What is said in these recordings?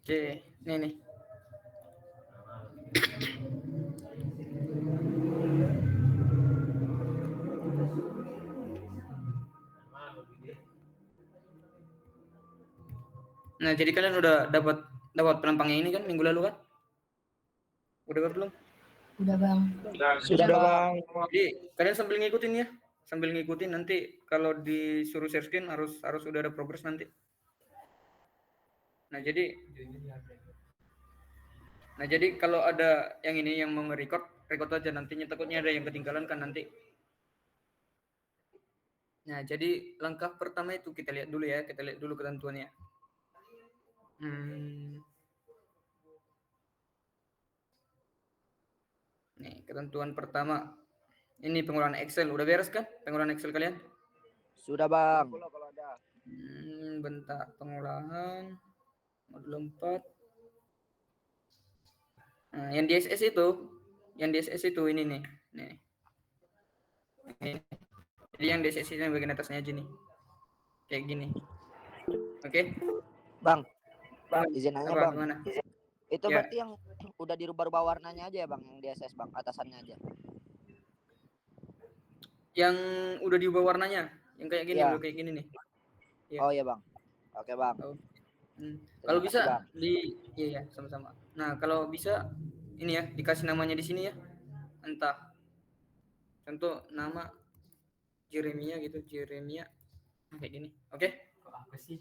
Oke, ini nih. Nah, jadi kalian udah dapat penampangnya ini kan minggu lalu kan? Udah belum? Udah Bang. Sudah Bang. Jadi kalian sambil ngikutin ya, sambil ngikutin nanti kalau disuruh share screen harus udah ada progres nanti. Nah jadi kalau ada yang ini yang mau record aja nantinya, takutnya ada yang ketinggalan kan nanti. Nah, jadi langkah pertama itu kita lihat dulu ya, kita lihat dulu ketentuannya. Nih, ketentuan pertama. Ini pengolahan Excel. Udah beres kan pengolahan Excel kalian? Sudah Bang. Bentar, pengolahan modul 4. Nah, yang DSS itu ini nih. Nih. Jadi yang DSS ini bagian atasnya aja nih. Kayak gini. Oke. Bang, izin nanya Bang. Gimana? Itu berarti yang udah dirubah-rubah warnanya aja ya Bang, yang DSS Bang, atasannya aja. Yang udah diubah warnanya, yang kayak gini, udah kayak gini nih. Ya. Oh iya Bang. Oke Bang. Kalau bisa iya sama-sama. Nah, kalau bisa ini ya dikasih namanya di sini ya. Entah contoh nama Jeremia gitu, Jeremia kayak gini. Oke? Kok apa sih?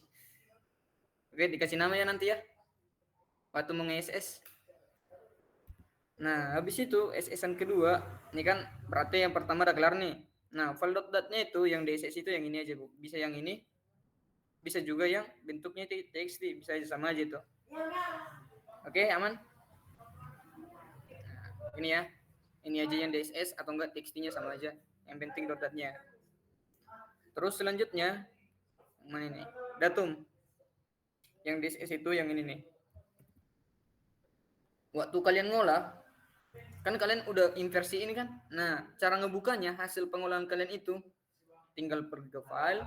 Oke, dikasih nama ya nanti ya. Waktu meng-SS. Nah, habis itu SS-an kedua, ini kan berarti yang pertama udah kelar nih. Nah, file.dat-nya itu yang DSS itu yang ini aja, Bu. Bisa yang ini, bisa juga yang bentuknya TXT, bisa aja sama aja itu. Oke, aman? Nah, ini ya. Ini aja yang DSS atau enggak TXT-nya sama aja. Yang penting .dat-nya. Terus selanjutnya mana ini? Datum. Yang DSS itu yang ini nih. Waktu kalian ngolah, kan kalian udah inversi ini kan? Nah, cara ngebukanya hasil pengolahan kalian itu tinggal pergi ke file,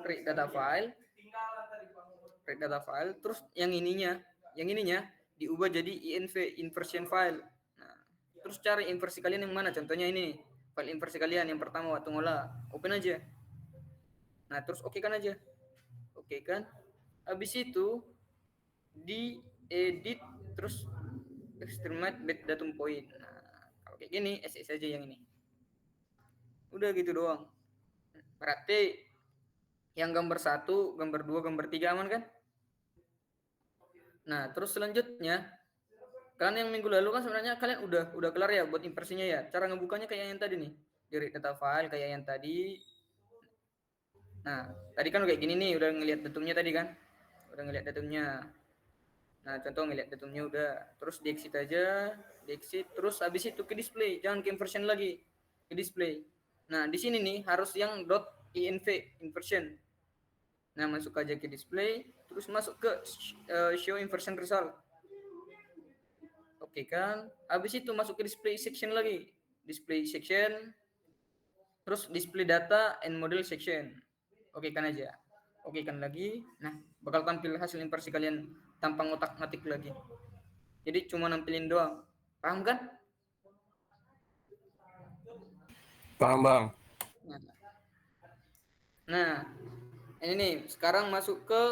create data file, terus yang ininya diubah jadi INV, inversion file. Nah, terus cari inversi kalian yang mana? Contohnya ini, file inversi kalian yang pertama waktu ngolah, open aja. Nah, terus oke kan aja. Oke kan? Habis itu diedit terus extremate bit datum point. Nah, kalau kayak gini SS aja yang ini. Udah gitu doang. Berarti yang gambar 1, gambar 2, gambar 3 aman kan? Nah, terus selanjutnya kalian yang minggu lalu kan sebenarnya kalian udah kelar ya buat inversinya ya. Cara ngebukanya kayak yang tadi nih. Dari data file kayak yang tadi. Nah, tadi kan kayak gini nih, udah ngelihat datumnya tadi kan? Udah ngelihat datumnya. Nah, contoh ngelihat datumnya udah, terus di exit aja, terus habis itu ke display, jangan ke inversion lagi, ke display. Nah, di sini nih harus yang .inv inversion. Nah, masuk aja ke display, terus masuk ke show inversion result. Oke kan? Habis itu masuk ke display section lagi, display section, terus display data and model section. Oke kan aja. Oke kan lagi. Nah, bakal tampil hasil inversi kalian tanpa ngotak-ngatik lagi. Jadi cuma nampilin doang. Paham kan? Paham, Bang. Nah, ini nih, sekarang masuk ke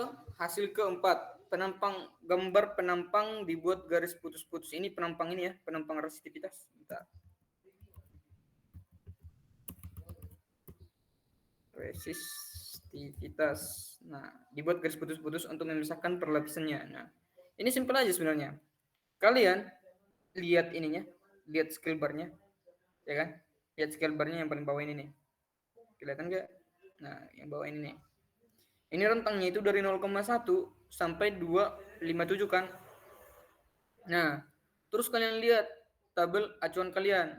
hasil keempat. Gambar penampang dibuat garis putus-putus. Ini penampang ini ya, penampang resistivitas. Bentar. Resistivitas. Nah, dibuat garis putus-putus untuk memisahkan perlapisannya. Nah, ini simpel aja sebenarnya. Kalian lihat ininya, lihat scale bar-nya, ya kan? Lihat scale bar-nya yang paling bawah ini nih. Kelihatan nggak? Nah, yang bawah ini nih. Ini rentangnya itu dari 0,1 sampai 257 kan? Nah, terus kalian lihat tabel acuan kalian.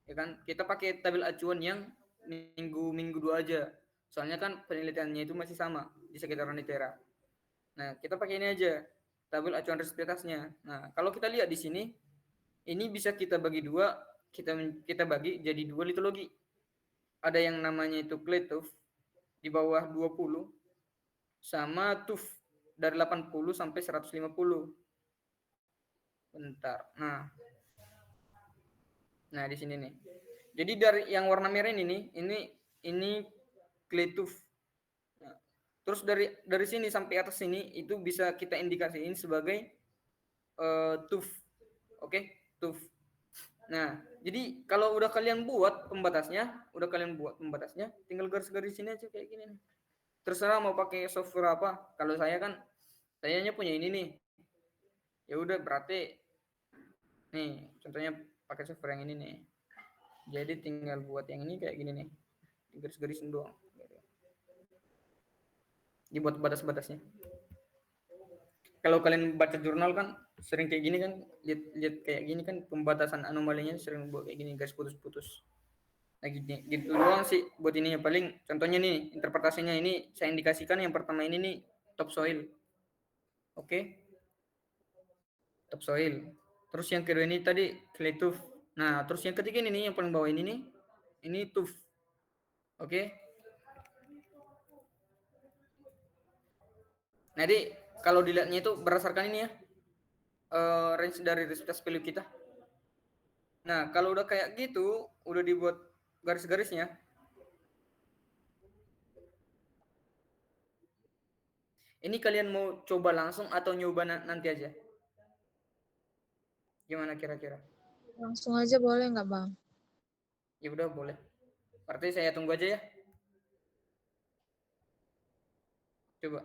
Ya kan? Kita pakai tabel acuan yang minggu 2 aja. Soalnya kan penelitiannya itu masih sama di sekitar Nitera. Nah, kita pakai ini aja, tabel acuan resistivitasnya. Nah, kalau kita lihat di sini, ini bisa kita bagi 2 kita bagi jadi dua litologi. Ada yang namanya itu clay tuff di bawah 20 sama tuff dari 80 sampai 150. Bentar. Nah di sini nih. Jadi dari yang warna merah ini clay tuff. Nah, terus dari sini sampai atas sini itu bisa kita indikasiin sebagai tuff. Oke, tuff. Nah, jadi kalau udah kalian buat pembatasnya, tinggal garis-garis sini aja kayak gini nih. Terserah mau pakai software apa. Kalau saya kan, sayanya punya ini nih. Ya udah berarti nih, contohnya pakai software yang ini nih. Jadi tinggal buat yang ini kayak gini nih. Garis-garisin doang. Dibuat batas-batasnya. Kalau kalian baca jurnal kan sering kayak gini kan, lihat kayak gini kan pembatasan anomalinya sering buat kayak gini garis putus-putus. Nah gitu doang sih buat ininya. Paling contohnya nih interpretasinya ini saya indikasikan yang pertama ini nih topsoil. Oke. Topsoil. Terus yang kedua ini tadi clay tuff. Nah, terus yang ketiga ini nih yang paling bawah ini nih. Ini tuff. Oke. Jadi kalau dilihatnya itu berdasarkan ini ya. Range dari resistance value kita. Nah, kalau udah kayak gitu, udah dibuat garis-garisnya. Ini kalian mau coba langsung atau nyoba nanti aja? Gimana kira-kira? Langsung aja boleh nggak, Bang? Ya udah boleh. Berarti saya tunggu aja ya. Coba.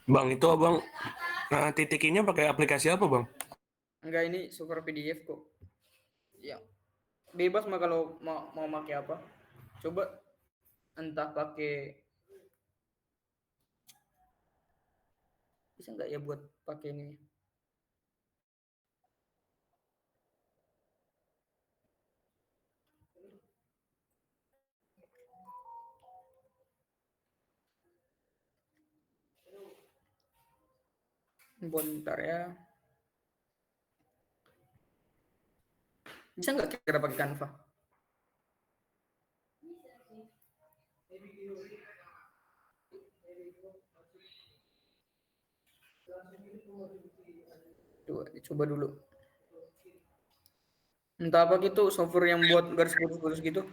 Bang, itu abang titikinnya pakai aplikasi apa, Bang? Enggak, ini super PDF kok. Ya. Bebas mah kalau mau pakai apa. Coba entah pakai, bisa nggak ya buat pakai ini? Bentar ya. Bisa nggak kira pakai Canva? Coba dulu. Entah apa gitu software yang buat garis putus-putus gitu.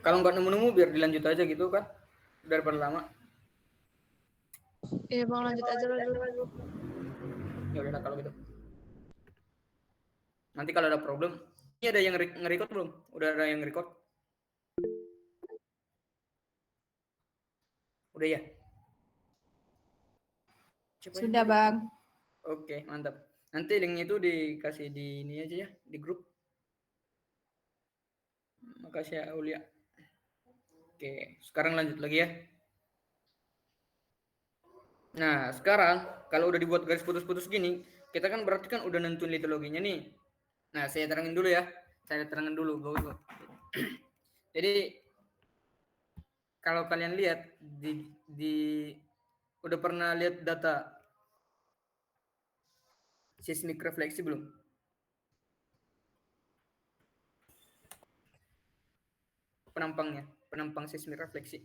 Kalau nggak nemu-nemu biar dilanjut aja gitu kan. Daripada lama. Iya, Bang, lanjut aja dulu. Ya udah kalau gitu. Nanti kalau ada problem, ini ada yang nge-record belum? Udah ada yang record? Udah ya? Sudah, Bang. Oke, mantap. Nanti linknya itu dikasih di ini aja ya, di grup. Makasih ya, Aulia. Oke, sekarang lanjut lagi ya. Nah, sekarang kalau udah dibuat garis putus-putus gini, kita kan berarti kan udah nentuin litologinya nih. Nah, saya terangin dulu ya. Saya terangin dulu. Jadi, kalau kalian lihat udah pernah lihat data seismik refleksi belum? Penampang seismik refleksi.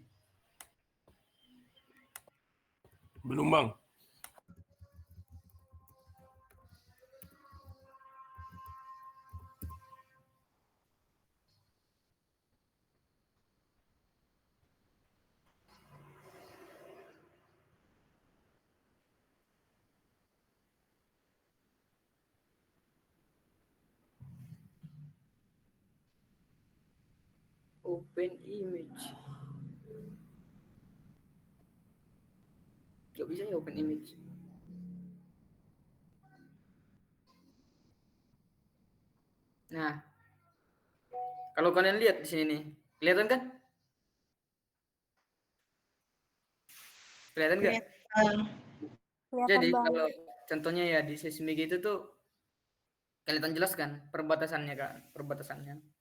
Belum, Bang. Open image. Gak bisa ya open image. Nah, kalau kalian lihat di sini nih, kelihatan kan? Kelihatan nggak? Jadi kalau contohnya ya di seismik itu tuh kelihatan jelas kan perbatasannya kan,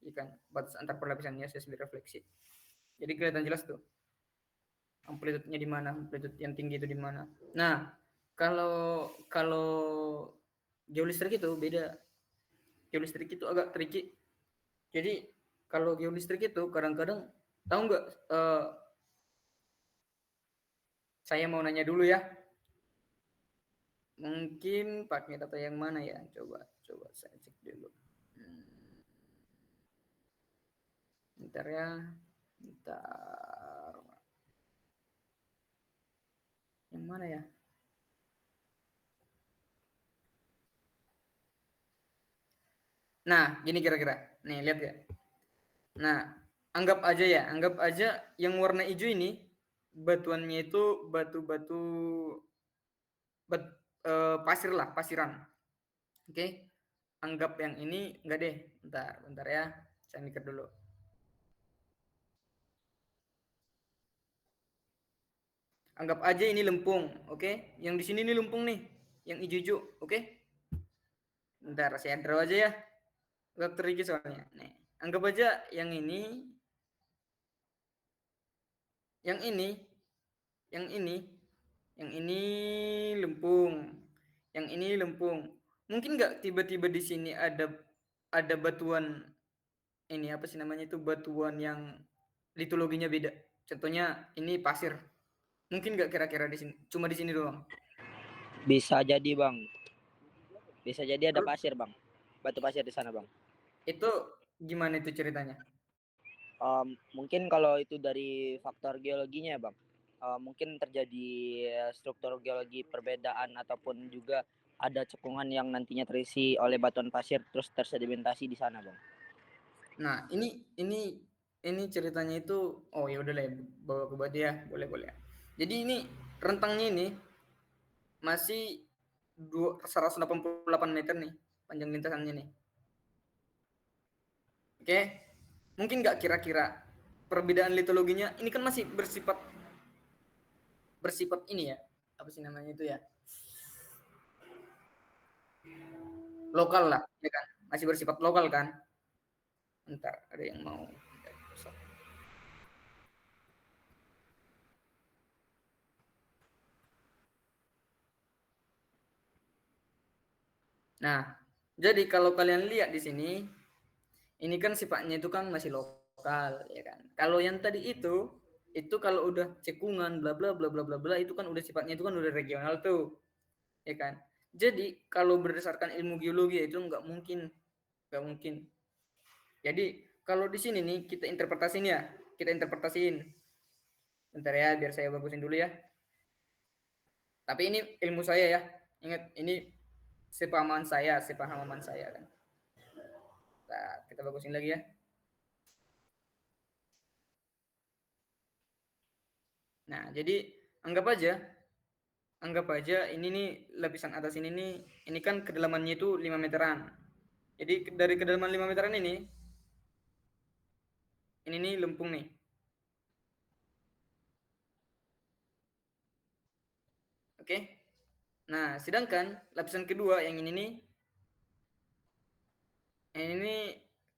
ya kan, batas antar perlapisannya seismik refleksi. Jadi kelihatan jelas tuh amplitude-nya di mana, amplitude yang tinggi itu di mana. Nah, kalau geolistrik itu beda. Geolistrik itu agak tricky. Jadi kalau geolistrik itu kadang-kadang tahu nggak? Saya mau nanya dulu ya. Mungkin pakai data yang mana ya? Coba saya cek dulu. Bentar ya. Bentar. Yang mana ya? Nah, gini kira-kira. Nih, lihat ya. Nah, anggap aja yang warna hijau ini batuannya itu batu-batu pasir lah, pasiran. Oke. Anggap yang ini enggak deh. Bentar ya. Saya mikir dulu. Anggap aja ini lempung, oke? Yang di sini ini lempung nih, yang hijau-hijau, oke? Bentar, saya draw aja ya. Agak tricky soalnya. Nih, anggap aja yang ini, yang ini lempung, yang ini lempung. Mungkin nggak tiba-tiba di sini ada batuan ini apa sih namanya itu batuan yang litologinya beda. Contohnya ini pasir. Mungkin nggak kira-kira di sini, cuma di sini doang. Bisa jadi bang. Bisa jadi ada pasir bang. Batu pasir di sana bang. Itu gimana itu ceritanya? Mungkin kalau itu dari faktor geologinya bang. Mungkin terjadi struktur geologi perbedaan ataupun juga ada cekungan yang nantinya terisi oleh batuan pasir terus tersedimentasi di sana bang. Nah, ini ceritanya itu ya udah lah bawa ke batu ya, boleh. Jadi ini rentangnya ini masih 188 meter nih panjang lintasannya nih. Oke. Mungkin nggak kira-kira perbedaan litologinya ini kan masih bersifat ini ya. Apa sih namanya itu ya? Lokal lah, ya kan? Masih bersifat lokal kan? Bentar, ada yang mau. Nah, jadi kalau kalian lihat di sini, ini kan sifatnya itu kan masih lokal, ya kan. Kalau yang tadi itu kalau udah cekungan bla bla bla bla bla bla itu kan udah sifatnya itu kan udah regional tuh, ya kan. Jadi kalau berdasarkan ilmu geologi itu nggak mungkin. Jadi kalau di sini nih kita interpretasiin. Bentar ya, biar saya bagusin dulu ya. Tapi ini ilmu saya ya. Ingat, ini sepahaman saya kan. Nah, kita bagusin lagi ya. Nah, jadi anggap aja ini nih lapisan atas ini kan kedalamannya itu 5 meteran. Jadi dari kedalaman 5 meteran ini nih lempung nih. Oke. Nah, sedangkan lapisan kedua yang ini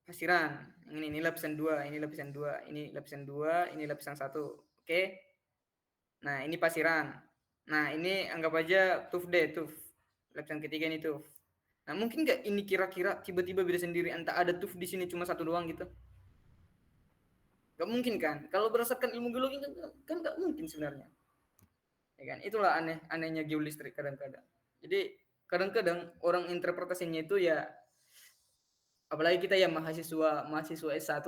pasiran. Yang ini lapisan 2, ini lapisan 2, ini lapisan 2, ini lapisan 1. Oke. Nah, ini pasiran. Nah, ini anggap aja tuf deh, tuf. Lapisan ketiga ini tuf. Nah, mungkin nggak ini kira-kira tiba-tiba beda sendiri entah ada tuf di sini cuma satu doang gitu? Nggak mungkin kan? Kalau berdasarkan ilmu geologi kan nggak mungkin sebenarnya. Ya kan? Itulah anehnya geolistrik kadang-kadang. Jadi kadang-kadang orang interpretasinya itu ya apalagi kita ya mahasiswa S1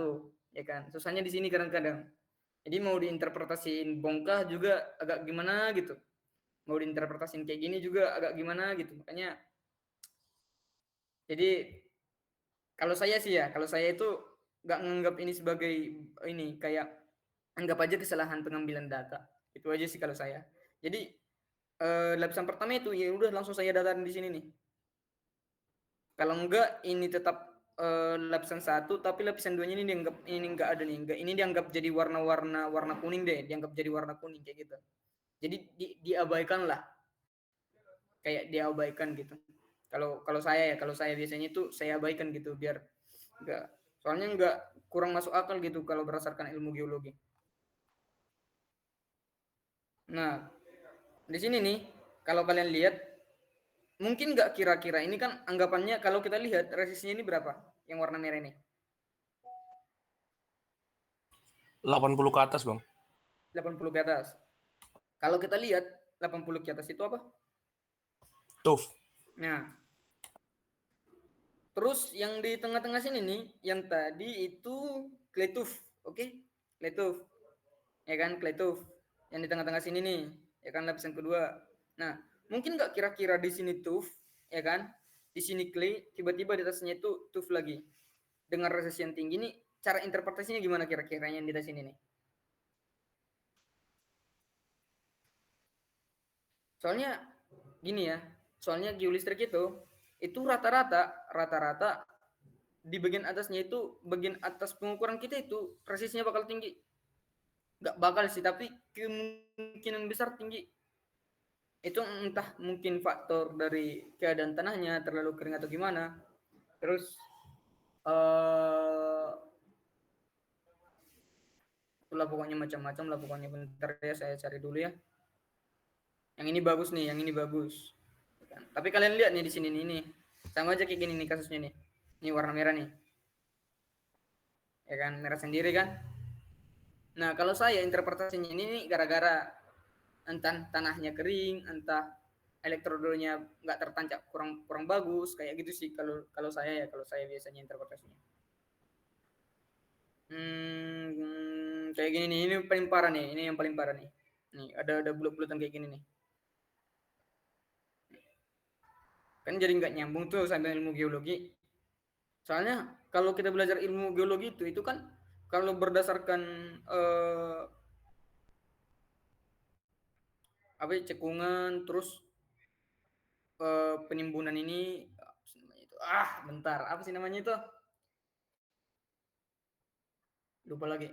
ya kan. Susahnya di sini kadang-kadang. Jadi mau diinterpretasiin bongkah juga agak gimana gitu. Mau diinterpretasiin kayak gini juga agak gimana gitu. Makanya jadi kalau saya itu nggak nganggap ini sebagai ini kayak anggap aja kesalahan pengambilan data. Itu aja sih kalau saya. Jadi lapisan pertama itu ya udah langsung saya datarin di sini nih. Kalau enggak ini tetap lapisan 1 tapi lapisan 2-nya ini dianggap ini enggak ada nih. Ini dianggap jadi warna kuning deh, dianggap jadi warna kuning kayak gitu. Jadi diabaikan lah. Kayak diabaikan gitu. Kalau saya biasanya itu saya abaikan gitu biar enggak soalnya enggak kurang masuk akal gitu kalau berdasarkan ilmu geologi. Nah, di sini nih, kalau kalian lihat, mungkin nggak kira-kira ini kan anggapannya kalau kita lihat resistnya ini berapa? Yang warna merah ini. 80 ke atas, Bang. 80 ke atas. Kalau kita lihat 80 ke atas itu apa? TUF. Nah, terus yang di tengah-tengah sini nih, yang tadi itu clay tooth, oke? Clay tooth. Ya kan, clay tooth. Yang di tengah-tengah sini nih, ya kan lapisan kedua. Nah, mungkin nggak kira-kira di sini tooth, ya kan? Di sini clay, tiba-tiba di atasnya itu tooth lagi. Dengan resesi yang tinggi nih, cara interpretasinya gimana kira-kira yang di atas sini nih? Soalnya gini ya, soalnya geolistrik itu rata-rata di bagian atasnya itu, bagian atas pengukuran kita itu resistnya bakal tinggi. Nggak bakal sih, tapi kemungkinan besar tinggi. Itu entah mungkin faktor dari keadaan tanahnya terlalu kering atau gimana. Terus itulah pokoknya macam-macam lah pokoknya. Bentar ya, saya cari dulu ya. Yang ini bagus nih, yang ini bagus. Tapi kalian lihat nih di sini nih, sama aja kayak gini nih kasusnya nih. Ini warna merah nih. Ya kan, merah sendiri kan. Nah, kalau saya interpretasinya ini nih gara-gara entah tanahnya kering, entah elektrodanya nggak tertancap kurang kurang bagus, kayak gitu sih kalau kalau saya biasanya interpretasinya. Kayak gini nih, ini paling parah nih, ini yang paling parah nih. Nih, ada bulut-bulutan kayak gini nih. Kan jadi nggak nyambung tuh sampai ilmu geologi. Soalnya kalau kita belajar ilmu geologi itu kan kalau berdasarkan apa ya, cekungan terus penimbunan ini apa sih namanya itu? Bentar, apa sih namanya itu? Lupa lagi.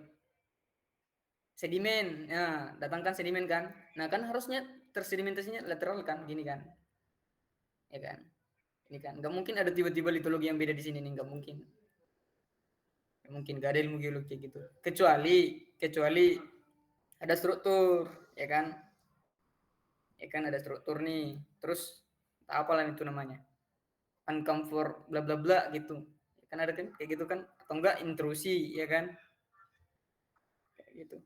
Sedimen. Nah, datangkan sedimen kan. Nah, kan harusnya tersedimentasinya lateral kan, gini kan. Ya kan? Ini kan nggak mungkin ada tiba-tiba litologi yang beda di sini nih, nggak mungkin. Nggak mungkin, nggak ada ilmu geologi gitu. Kecuali ada struktur, ya kan? Ya kan ada struktur nih. Terus apalah itu namanya? Uncomfort bla bla bla gitu. Kan ada kan kayak gitu kan, atau enggak intrusi, ya kan? Kayak gitu.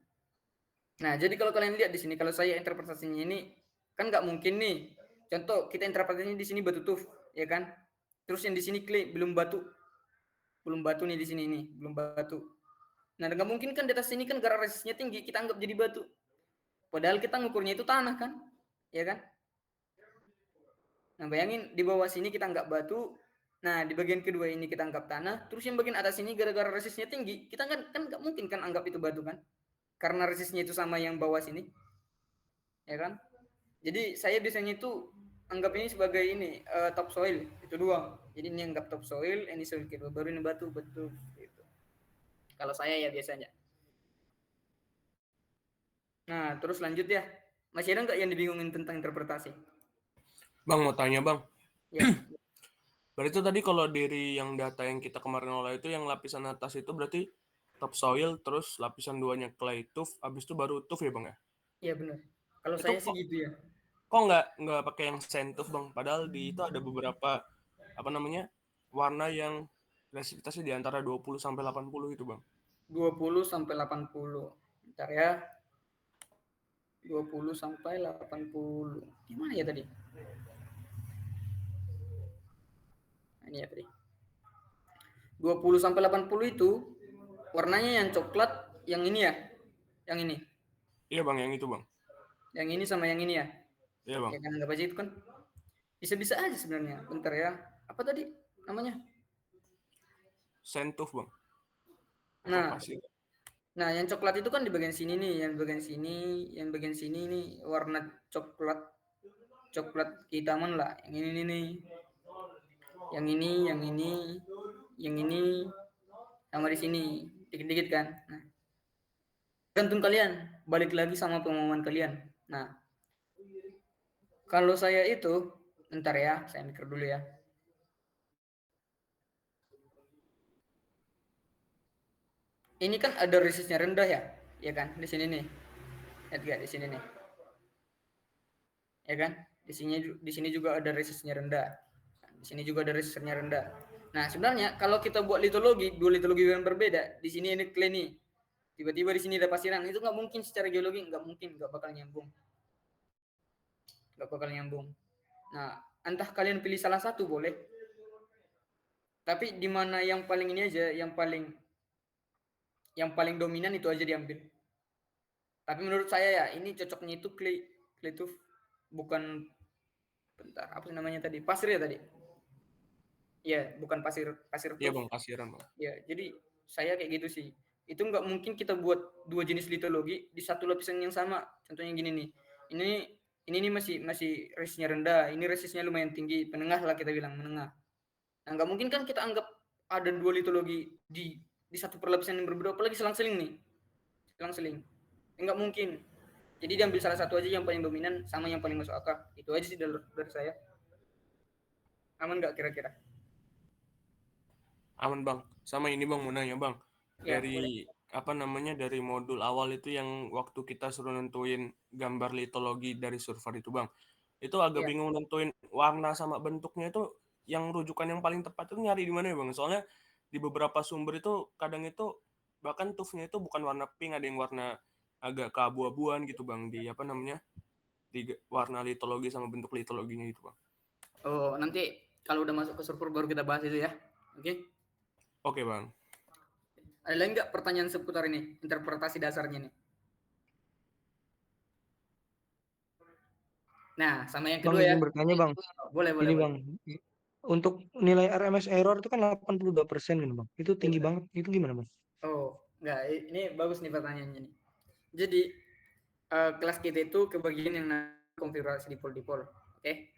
Nah, jadi kalau kalian lihat di sini, kalau saya interpretasinya ini kan nggak mungkin nih. Contoh kita interpretasinya di sini batu tuf, ya kan? Terus yang di sini clay belum batu nih di sini nih, belum batu. Nah, nggak mungkin kan di atas sini kan gara resistnya tinggi, kita anggap jadi batu. Padahal kita ngukurnya itu tanah kan, ya kan? Nah, bayangin di bawah sini kita anggap batu. Nah, di bagian kedua ini kita anggap tanah. Terus yang bagian atas ini gara-gara resistnya tinggi, kita kan nggak mungkin kan anggap itu batu kan? Karena resistnya itu sama yang bawah sini, ya kan? Jadi saya biasanya itu anggap ini sebagai ini topsoil itu doang. Jadi ini anggap topsoil, ini soil kedua, baru ini batu betul gitu. Kalau saya ya biasanya. Nah, terus lanjut ya. Masih ada nggak yang dibingungin tentang interpretasi? Bang, mau tanya, Bang. Ya, Berarti itu tadi kalau dari yang data yang kita kemarin olah itu yang lapisan atas itu berarti topsoil, terus lapisan duanya clay tuf, habis itu baru tuf ya, Bang ya? iya benar. Kalau Itu saya sih kok gitu ya. kok nggak pakai yang sand tuf, Bang? Padahal di itu ada beberapa apa namanya? Warna yang resipitasnya di antara 20 sampai 80 itu, Bang. 20 sampai 80. Bentar ya. 20 sampai 80. Gimana ya tadi? Nah, ini ya tadi. 20 sampai 80 itu warnanya yang coklat, yang ini ya. Yang ini. Iya, Bang, yang itu, Bang. Yang ini sama yang ini ya. Iya, Bang. Ya kan anggap aja itu kan bisa-bisa aja sebenarnya. Bentar ya. Apa tadi namanya? Sand tuf, Bang. Atau Nah, pasir. nah yang coklat itu kan di bagian sini nih, yang bagian sini, yang bagian sini nih warna coklat coklat kehitaman lah. Yang ini nih. Yang ini, yang ini, yang ini sama di sini dikit-dikit kan. Nah, gantung kalian, balik lagi sama pengumuman kalian. Nah, kalau saya itu, ntar ya, saya mikir dulu ya. Ini kan ada resistnya rendah ya, ya kan? Di sini nih, lihat gak di sini nih. ya kan? Di sini juga ada resistnya rendah. Di sini juga ada resistnya rendah. Nah, sebenarnya kalau kita buat litologi, dua litologi yang berbeda, di sini ini clay nih. Tiba-tiba di sini ada pasiran, itu nggak mungkin secara geologi, nggak mungkin, nggak bakal nyambung. Nggak bakal nyambung. Nah, entah kalian pilih salah satu boleh. Tapi di mana yang paling ini aja, yang paling dominan itu aja diambil. Tapi menurut saya ya, ini cocoknya itu clay itu bukan, bentar, apa sih namanya tadi? Pasir ya tadi? Iya, bukan pasir Iya tuff. bang, pasiran bang. Ya, jadi saya kayak gitu sih. Itu nggak mungkin kita buat dua jenis litologi di satu lapisan yang sama. Contohnya gini nih. Ini nih masih resistnya rendah, ini resistnya lumayan tinggi, penengah lah kita bilang, menengah. Nah, nggak mungkin kan kita anggap ada dua litologi di satu perlapisan yang berbeda, apalagi selang-seling nih. Selang-seling. Nggak mungkin. Jadi diambil salah satu aja yang paling dominan sama yang paling masuk akal. Itu aja sih dari saya. Aman nggak kira-kira? Aman bang. Sama ini bang, mau nanya bang. Ya, Dari apa namanya, dari modul awal itu yang waktu kita suruh nentuin gambar litologi dari survei itu bang. Itu agak ya. bingung nentuin warna sama bentuknya itu, yang rujukan yang paling tepat itu nyari di mana ya bang? Soalnya di beberapa sumber itu kadang itu bahkan tufnya itu bukan warna pink, ada yang warna agak keabu-abuan gitu bang, di apa namanya, di warna litologi sama bentuk litologinya itu bang. Oh, nanti kalau udah masuk ke server baru kita bahas itu ya. Oke. Oke bang. Ada lagi nggak pertanyaan seputar ini, interpretasi dasarnya nih? Nah, sama yang Bang, kedua ya. izin bertanya bang, Boleh, boleh, ini boleh. bang, untuk nilai RMS error itu kan 82% kan bang, itu tinggi banget, itu gimana bang? Oh, enggak, ini bagus nih pertanyaannya nih. Jadi, kelas kita itu kebagian yang konfigurasi dipol-dipol. Oke.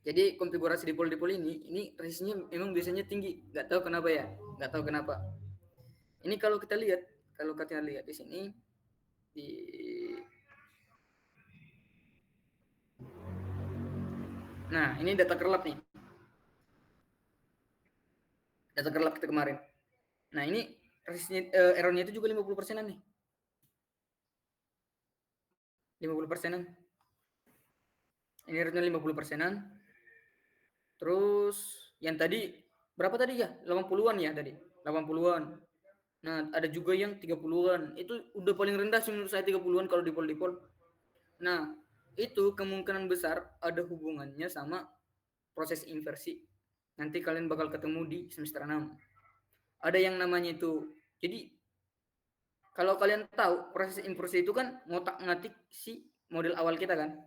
Jadi konfigurasi dipol-dipol ini resistnya memang biasanya tinggi. Nggak tahu kenapa ya. Nggak tahu kenapa. Ini kalau kita lihat di sini di Nah, ini data kerlap nih. Data kerlap kita kemarin. Nah, ini resistnya errornya itu juga 50%-an nih. 50%-an. Ini errornya 50%-an. Terus yang tadi berapa tadi ya? 80-an ya tadi. 80-an. Nah, ada juga yang 30-an. Itu udah paling rendah sih menurut saya 30-an kalau dipol-dipol. Nah, itu kemungkinan besar ada hubungannya sama proses inversi. Nanti kalian bakal ketemu di semester 6. Ada yang namanya itu. Jadi kalau kalian tahu proses inversi itu kan ngotak-ngatik si model awal kita kan.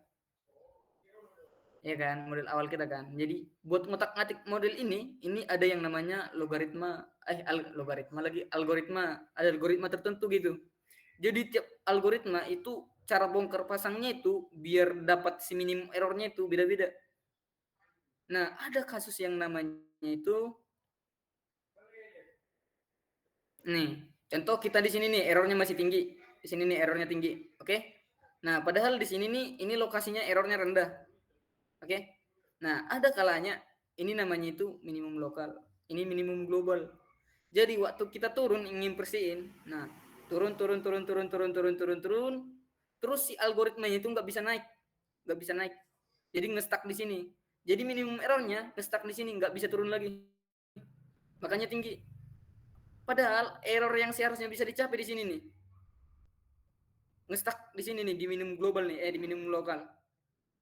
Ya kan, model awal kita kan. Jadi buat ngotak-ngatik model ini ada yang namanya logaritma, logaritma lagi, algoritma, ada algoritma tertentu gitu. Jadi tiap algoritma itu cara bongkar pasangnya itu biar dapat si minim errornya itu beda-beda. Nah, ada kasus yang namanya itu nih, contoh kita di sini nih errornya masih tinggi. Di sini nih errornya tinggi, oke? Nah, padahal di sini nih ini lokasinya errornya rendah. Oke. Nah, ada kalanya ini namanya itu minimum lokal, ini minimum global. Jadi waktu kita turun ingin persihin, nah turun, terus si algoritmanya itu nggak bisa naik. Jadi ngestak di sini. Jadi minimum errornya ngestak di sini, nggak bisa turun lagi. Makanya tinggi. Padahal error yang seharusnya bisa dicapai di sini nih. Ngestak di sini nih, di minimum global nih, di minimum lokal.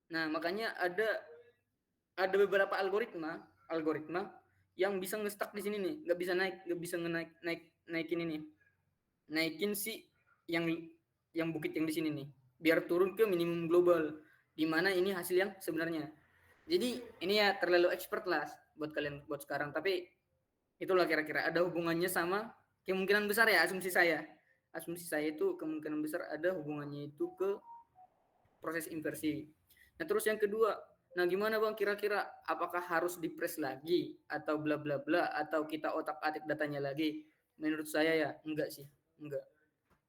Nah, makanya ada beberapa algoritma yang bisa ngestak di sini nih, nggak bisa naikin ini, naikin si yang bukit yang di sini nih, biar turun ke minimum global, di mana ini hasil yang sebenarnya. Jadi ini ya terlalu expert lah buat kalian buat sekarang, tapi itulah kira-kira ada hubungannya sama kemungkinan besar ya, asumsi saya itu kemungkinan besar ada hubungannya itu ke proses inversi. Nah, terus yang kedua, nah gimana bang kira-kira apakah harus di-press lagi atau bla bla bla atau kita otak-atik datanya lagi? Menurut saya ya enggak sih, enggak.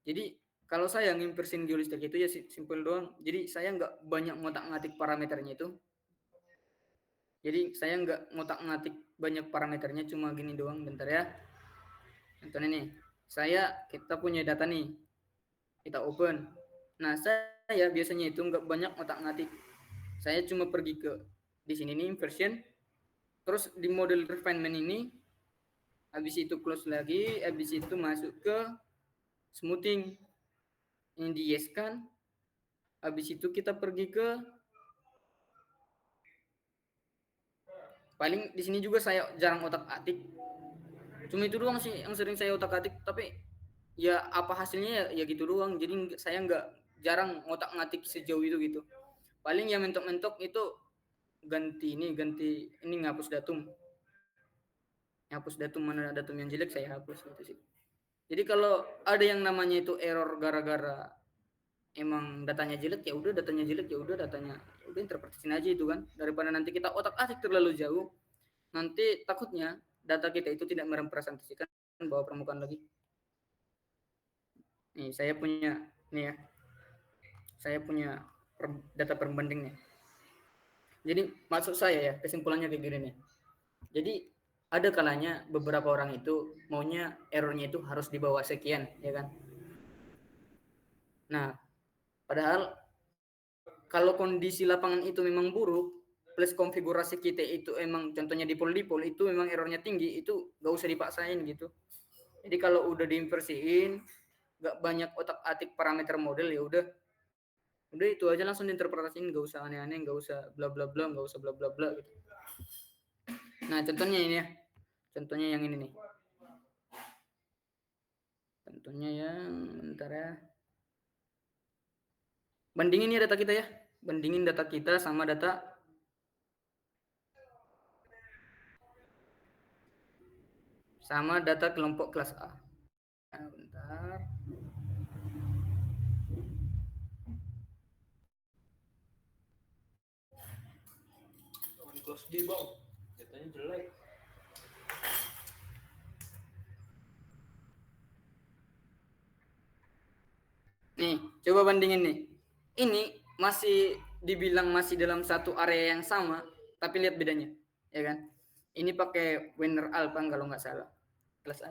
Jadi kalau saya ngimpersin geolistik itu ya simpel doang. Jadi saya enggak banyak ngotak-ngatik parameternya itu. Jadi saya enggak ngotak-ngatik banyak parameternya, cuma gini doang. Bentar ya. Contohnya nih, kita punya data nih, kita open. Nah saya biasanya itu enggak banyak ngotak-ngatik. Saya cuma pergi ke di sini nih inversion, terus di model refinement ini, habis itu close lagi, habis itu masuk ke smoothing. Ini di yes kan, habis itu kita pergi ke paling di sini juga saya jarang otak-atik. Cuma itu doang sih yang sering saya otak-atik, tapi ya apa hasilnya ya gitu doang. Jadi saya nggak jarang ngotak-ngatik sejauh itu gitu. Paling ya mentok-mentok itu ganti ini ngapus datum. Hapus datum, mana datum yang jelek saya hapus gitu sih. Jadi kalau ada yang namanya itu error gara-gara emang datanya jelek, ya udah datanya jelek, ya udah datanya udah interpretasiin aja itu kan, daripada nanti kita otak-atik terlalu jauh, nanti takutnya data kita itu tidak merepresentasikan bawah permukaan lagi. Nih saya punya nih ya, saya punya data perbandingnya. Jadi maksud saya ya, kesimpulannya kayak gini nih. Jadi ada kalanya beberapa orang itu maunya errornya itu harus di bawah sekian, ya kan? Nah, padahal kalau kondisi lapangan itu memang buruk, plus konfigurasi kita itu emang contohnya dipol itu memang errornya tinggi, itu gak usah dipaksain gitu. Jadi kalau udah diinversiin, gak banyak otak-atik parameter model, ya udah itu aja langsung diinterpretasiin, gak usah aneh-aneh, gak usah bla bla bla, gak usah bla bla bla gitu. Nah contohnya ini ya, contohnya yang ini nih, contohnya yang bentar ya, bandingin ya data kita ya, bandingin data kita sama data kelompok kelas A. Nah, bentar. Di kelas D bang, datanya jelek. Nih, coba bandingin nih. Ini masih dibilang masih dalam satu area yang sama, tapi lihat bedanya, ya kan? Ini pakai Wener Alpha kalau nggak salah. Kelas A.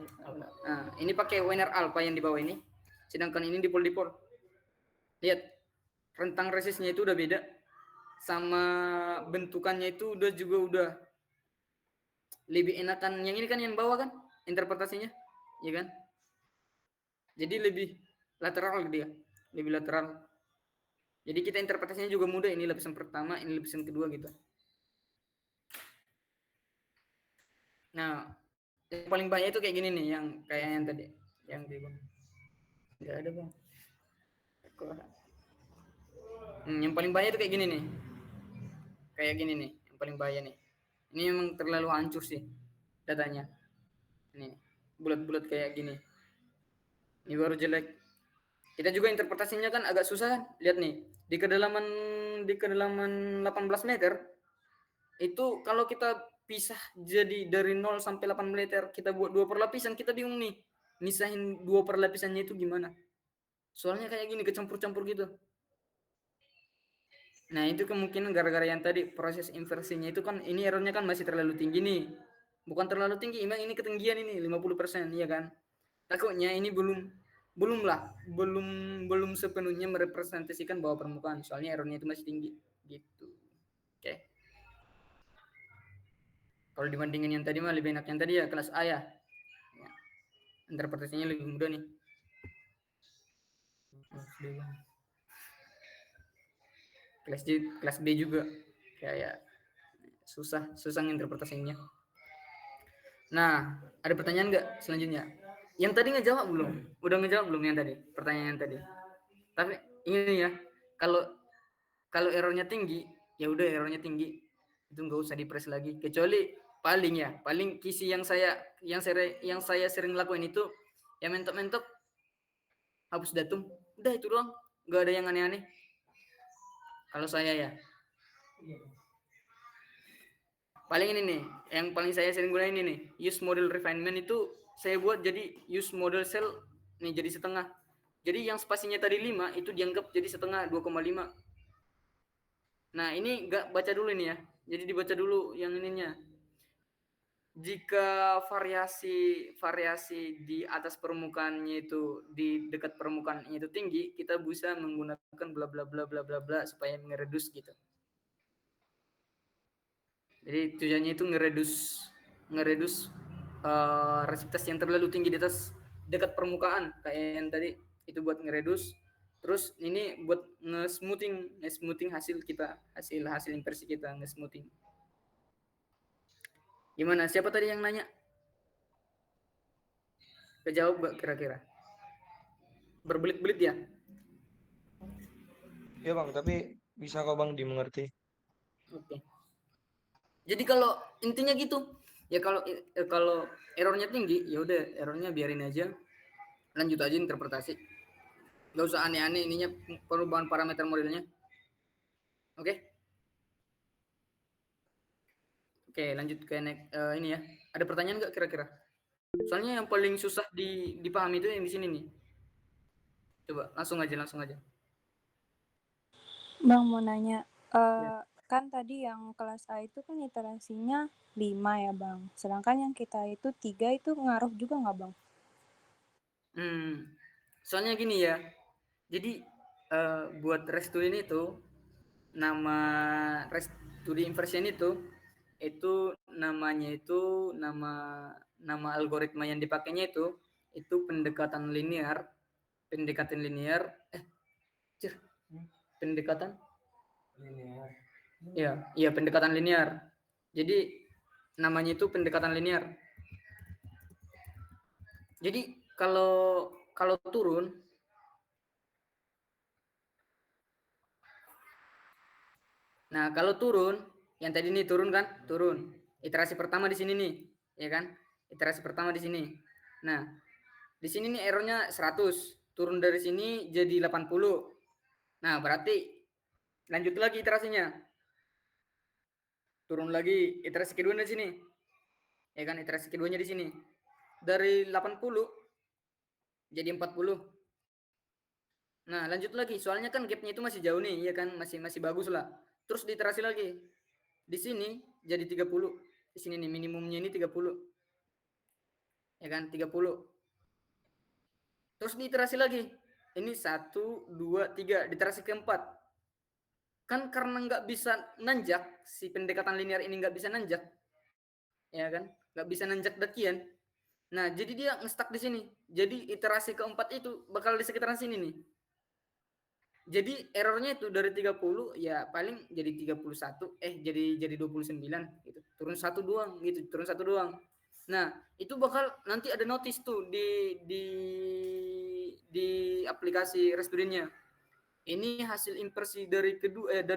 Nah, ini pakai Wener Alpha yang di bawah ini. Sedangkan ini dipol. Lihat, rentang resistnya itu udah beda. Sama bentukannya itu udah lebih enakan. Yang ini kan yang bawah kan interpretasinya, ya kan? Jadi lebih lateral dia, lebih lateral. Jadi kita interpretasinya juga mudah, ini lapisan pertama, ini lapisan kedua gitu. Nah, yang paling banyak itu kayak gini nih, yang kayak yang tadi, yang di bang. Enggak ada bang. Yang paling banyak itu kayak gini nih, kayak gini nih, yang paling bahaya nih. Ini memang terlalu hancur sih datanya. Ini bulat-bulat kayak gini. Ini baru jelek. Kita juga interpretasinya kan agak susah kan. Lihat nih, di kedalaman 18 meter itu kalau kita pisah jadi dari 0 sampai 8 meter, kita buat 2 perlapisan, kita bingung nih misahin 2 perlapisannya itu gimana. Soalnya kayak gini kecampur-campur gitu. Nah, itu kemungkinan gara-gara yang tadi proses inversinya itu kan, ini errornya kan masih terlalu tinggi nih. Bukan terlalu tinggi, emang ini ketinggian ini 50%, iya kan? Takutnya ini belum sepenuhnya merepresentasikan bawah permukaan, soalnya errornya itu masih tinggi gitu. Oke. Kalau dibandingin yang tadi mah lebih enak yang tadi ya, kelas A ya. Interpretasinya lebih mudah nih. Kelas B juga kayak susah interpretasinya. Nah, ada pertanyaan nggak selanjutnya? Yang tadi ngejawab belum? Udah ngejawab belum yang tadi? Pertanyaan yang tadi. Tapi ini ya, kalau errornya tinggi, ya udah errornya tinggi, itu nggak usah dipres lagi. Kecuali paling kisi yang saya sering lakuin itu, ya mentok-mentok hapus datum, udah itu doang, nggak ada yang aneh-aneh. Kalau saya ya, paling ini nih, yang paling saya sering gunain ini nih, use model refinement itu saya buat jadi use model cell nih jadi setengah. Jadi yang spasinya tadi 5 itu dianggap jadi setengah 2,5. Nah, ini nggak baca dulu ini ya. Jadi dibaca dulu yang ininya. Jika variasi di atas permukaannya itu di dekat permukaannya itu tinggi, kita bisa menggunakan bla bla bla bla bla bla supaya mereduce gitu. Jadi tujuannya itu ngeredus resipitas yang terlalu tinggi di atas dekat permukaan kayak yang tadi itu buat ngeredus. Terus ini buat nge-smoothing hasil kita, hasil impresi kita, nge-smoothing. Gimana? Siapa tadi yang nanya? Kejawab gak kira-kira? Berbelit-belit ya? Iya bang, tapi bisa kok bang dimengerti. Oke. Jadi kalau intinya gitu, ya kalau errornya tinggi, ya udah errornya biarin aja, lanjut aja interpretasi. Gak usah aneh-aneh ininya perubahan parameter modelnya. Oke? Oke, lanjut ke ini ya. Ada pertanyaan nggak kira-kira? Soalnya yang paling susah dipahami itu yang di sini nih. Coba langsung aja. Bang mau nanya, kan tadi yang kelas A itu kan iterasinya 5 ya Bang, sedangkan yang kita itu 3 itu ngaruh juga nggak Bang? Soalnya gini ya, jadi buat restudi ini tuh, nama restudi inversion itu namanya itu nama algoritma yang dipakainya itu pendekatan linear pendekatan linear jadi namanya itu pendekatan linear. Jadi kalau turun, nah kalau turun yang tadi nih turun iterasi pertama di sini nih, ya kan, iterasi pertama di sini. Nah di sini nih errornya 100, turun dari sini jadi 80. Nah berarti lanjut lagi iterasinya, turun lagi iterasi kedua di sini, ya kan, iterasi keduanya di sini dari 80 jadi 40. Nah lanjut lagi, soalnya kan gapnya itu masih jauh nih, ya kan, masih bagus lah. Terus diiterasi lagi di sini jadi 30, di sini nih minimumnya ini 30, ya kan, 30. Terus diiterasi lagi, ini 1, 2, 3, diterasi keempat. Kan karena nggak bisa nanjak, si pendekatan linear ini nggak bisa nanjak, ya kan, nggak bisa nanjak dakian. Nah jadi dia ngestak di sini, jadi iterasi keempat itu bakal di sekitaran sini nih. Jadi errornya itu dari 30 ya paling jadi 31, jadi 29 gitu. Turun satu doang. Nah, itu bakal nanti ada notice tuh di aplikasi Restudinnya. Ini hasil inversi dari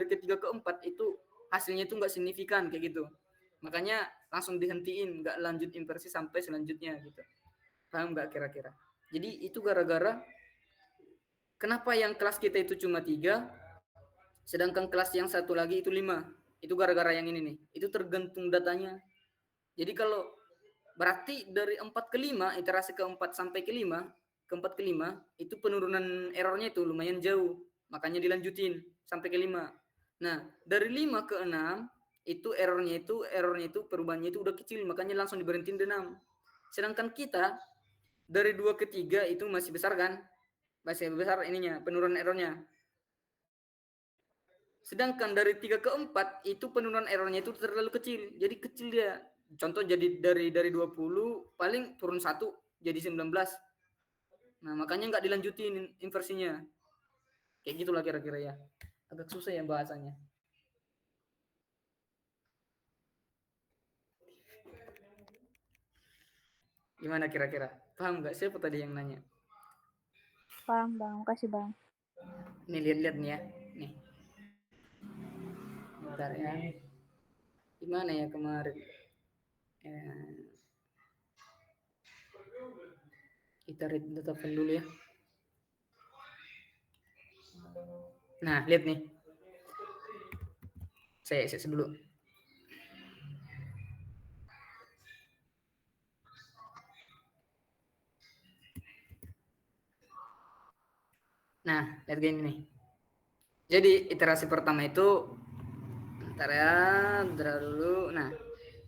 ketiga ke empat itu hasilnya itu nggak signifikan kayak gitu. Makanya langsung dihentiin, nggak lanjut inversi sampai selanjutnya gitu. Paham nggak kira-kira? Jadi itu gara-gara kenapa yang kelas kita itu cuma 3, sedangkan kelas yang satu lagi itu 5. Itu gara-gara yang ini nih. Itu tergantung datanya. Jadi kalau berarti dari 4 ke 5, iterasi ke-4 sampai ke-5, ke-4 ke 5, itu penurunan errornya itu lumayan jauh. Makanya dilanjutin sampai ke 5. Nah, dari 5 ke 6, itu errornya itu perubahannya itu udah kecil, makanya langsung diberhentiin di 6. Sedangkan kita dari 2 ke 3 itu masih besar kan? Masih besar ininya, penurunan errornya. Sedangkan dari 3 ke 4 itu penurunan errornya itu terlalu kecil. Jadi kecil dia. Contoh jadi dari 20 paling turun 1 jadi 19. Nah, makanya nggak dilanjutin inversinya. Kayak gitulah kira-kira ya. Agak susah ya bahasanya. Gimana kira-kira? Paham nggak? Siapa tadi yang nanya? Paham Bang, makasih Bang. Nih lihat-lihat nih ya. Nih. Bentar ya. Gimana ya kemarin? Kita read data file dulu ya. Nah, lihat nih. Saya dulu. Nah, lihat gini nih. Jadi iterasi pertama itu bentar ya, bentar dulu. Nah,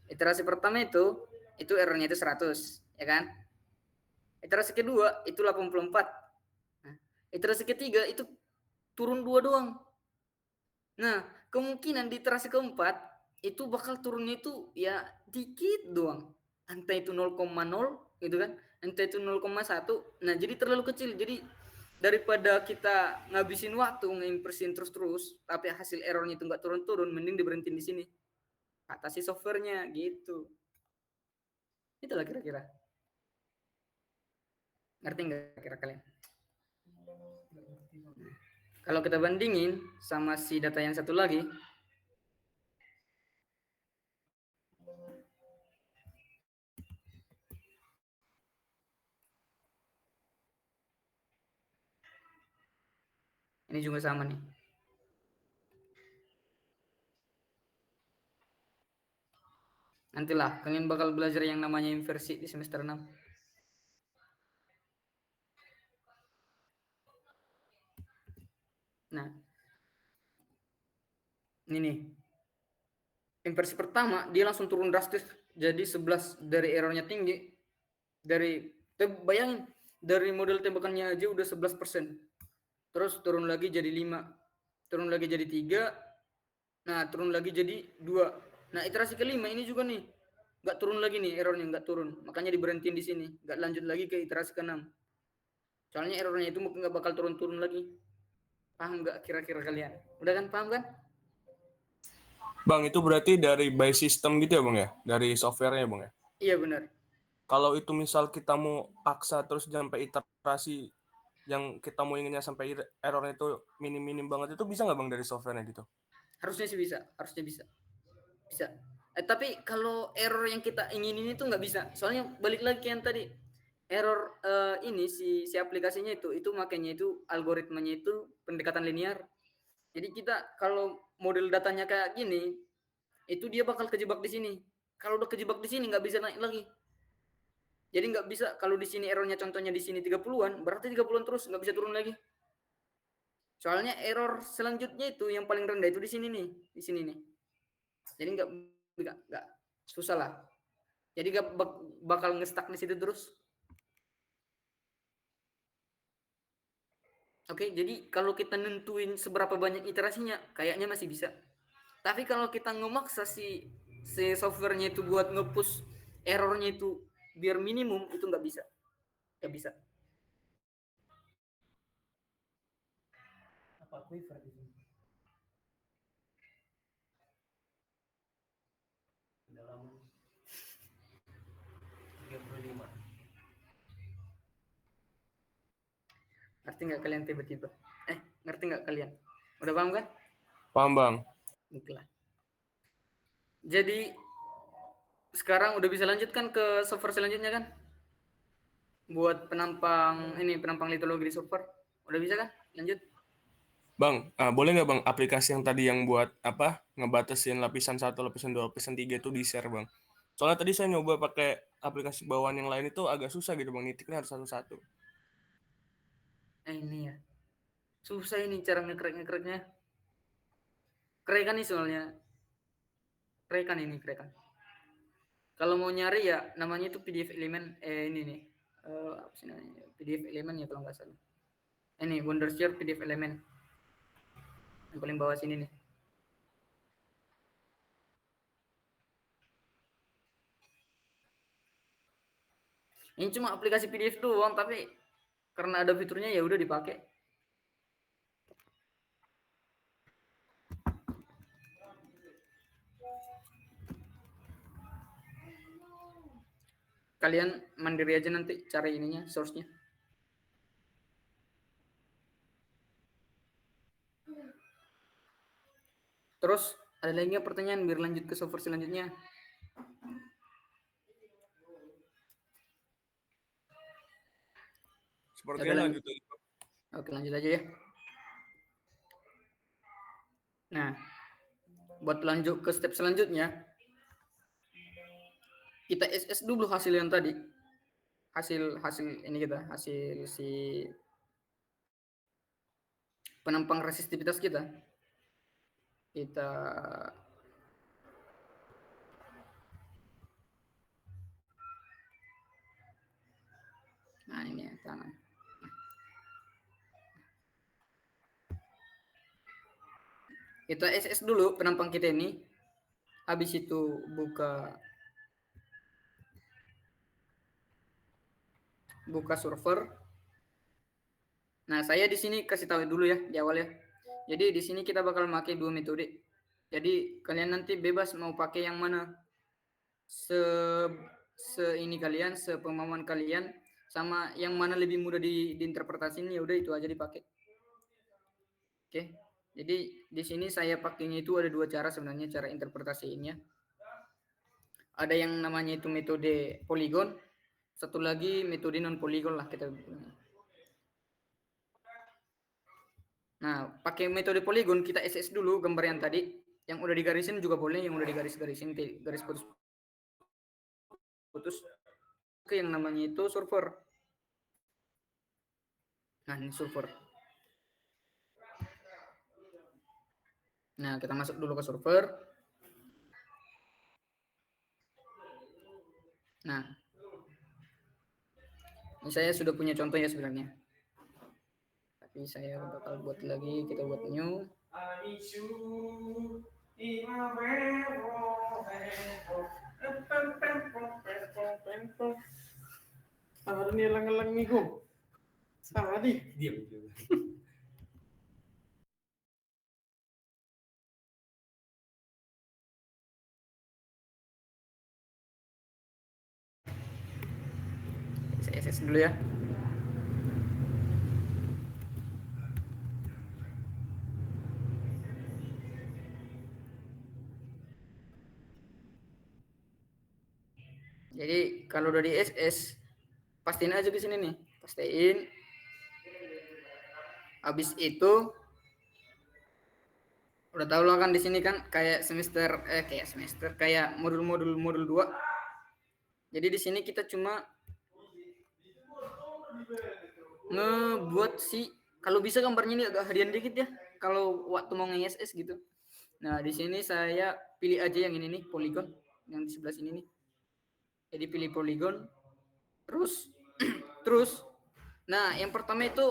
iterasi pertama itu errornya itu 100, ya kan? Iterasi kedua itu 84. Nah, iterasi ketiga itu turun 2 doang. Nah, kemungkinan di iterasi keempat itu bakal turunnya itu ya dikit doang. Entah itu 0,0 gitu kan, entah itu 0,1. Nah, jadi terlalu kecil. Jadi daripada kita ngabisin waktu ngeimpresin terus-terus, tapi hasil errornya itu nggak turun-turun, mending diberhentiin di sini. Atasi softwarenya gitu. Itulah kira-kira. Ngerti nggak kira kalian? Kalau kita bandingin sama si data yang satu lagi, ini juga sama nih. Nantilah kalian bakal belajar yang namanya inversi di semester 6. Nah, ini nih. Inversi pertama dia langsung turun drastis jadi 11 dari errornya tinggi. Bayangin dari model tembakannya aja udah 11%. Terus turun lagi jadi 5. Turun lagi jadi 3. Nah, turun lagi jadi 2. Nah, iterasi kelima ini juga nih. Nggak turun lagi nih errornya, nggak turun. Makanya diberhentiin di sini. Nggak lanjut lagi ke iterasi ke-6. Soalnya errornya itu nggak bakal turun-turun lagi. Paham nggak kira-kira kalian? Udah kan paham kan? Bang, itu berarti dari by system gitu ya Bang ya? Dari softwarenya Bang ya? Iya benar. Kalau itu misal kita mau paksa terus sampai iterasi yang kita mau inginnya sampai errornya itu minim-minim banget, itu bisa nggak Bang dari softwarenya gitu? Harusnya sih bisa. Harusnya bisa. Bisa. Tapi kalau error yang kita inginin itu nggak bisa. Soalnya balik lagi yang tadi. Error ini si aplikasinya itu makanya itu algoritmanya itu pendekatan linear. Jadi kita kalau model datanya kayak gini, itu dia bakal kejebak di sini. Kalau udah kejebak di sini nggak bisa naik lagi. Jadi nggak bisa kalau di sini errornya contohnya di sini 30-an, berarti 30-an terus nggak bisa turun lagi. Soalnya error selanjutnya itu yang paling rendah itu di sini nih, di sini nih. Jadi nggak susah lah. Jadi nggak bakal ngestak di situ terus. Oke, jadi kalau kita nentuin seberapa banyak iterasinya, kayaknya masih bisa. Tapi kalau kita ngemaksa si softwarenya itu buat ngepush errornya itu biar minimum, itu nggak bisa. Nggak bisa. Apa quiver di sini? Kedalaman 35. Ngerti nggak kalian tiba-tiba? Ngerti nggak kalian? Udah paham kan? Paham Bang? Itulah. Jadi sekarang udah bisa lanjutkan ke software selanjutnya kan? Buat penampang litologi di software. Udah bisa kan? Lanjut. Bang, boleh nggak Bang aplikasi yang tadi yang buat apa ngebatasin lapisan 1, lapisan 2, lapisan 3 itu di-share Bang? Soalnya tadi saya nyoba pakai aplikasi bawaan yang lain itu agak susah gitu Bang, nitiknya harus satu-satu. Ini ya. Susah ini cara ngekrek-ngekreknya. Kerekan nih soalnya. Kerekan. Kalau mau nyari ya namanya itu PDF element ini nih. Apa sih namanya? PDF element ya kalau nggak salah. Ini Wondershare PDF element. Yang paling bawah sini nih. Ini cuma aplikasi PDF doang tapi karena ada fiturnya ya udah dipakai. Kalian mandiri aja nanti cari ininya, source-nya. Terus ada lagi nggak pertanyaan biar lanjut ke software selanjutnya? Sepertinya lanjut aja. Oke, lanjut aja ya. Nah, buat lanjut ke step selanjutnya, kita SS dulu hasil yang tadi. Hasil ini kita, hasil si penampang resistivitas kita. Nah ini ya tangan. Kita SS dulu penampang kita ini. habis itu buka server. Nah, saya di sini kasih tahu dulu ya di awal ya. Jadi di sini kita bakal pakai dua metode. Jadi kalian nanti bebas mau pakai yang mana. Ini kalian, sepemahaman kalian, sama yang mana lebih mudah diinterpretasiin, ya udah itu aja dipakai. Oke. Jadi di sini saya pakainya itu ada dua cara sebenarnya cara interpretasiinnya. Ada yang namanya itu metode poligon, satu lagi metode non poligon lah kita bilangnya. Nah, pakai metode poligon kita SS dulu gambar yang tadi, yang udah digarisin juga boleh, yang udah digaris-garisin garis putus ke yang namanya itu server. Nah, ini server. Nah, kita masuk dulu ke server. Nah, ini saya sudah punya contoh ya sebenarnya. Tapi saya bakal buat lagi, kita buat new. Sabar nih lang-lang nih gua. Sabar nih. Diam. Saya SS dulu ya. Jadi kalau udah di SS, pastiin aja di sini nih, pastiin. Habis itu udah tahu lah kan di sini kan kayak kayak modul 2. Jadi di sini kita cuma ngebuat kalau bisa gambarnya ini agak harian dikit ya kalau waktu mau nge-SS gitu. Nah, di sini saya pilih aja yang ini nih, poligon yang di sebelah sini nih. Jadi pilih poligon. Terus nah, yang pertama itu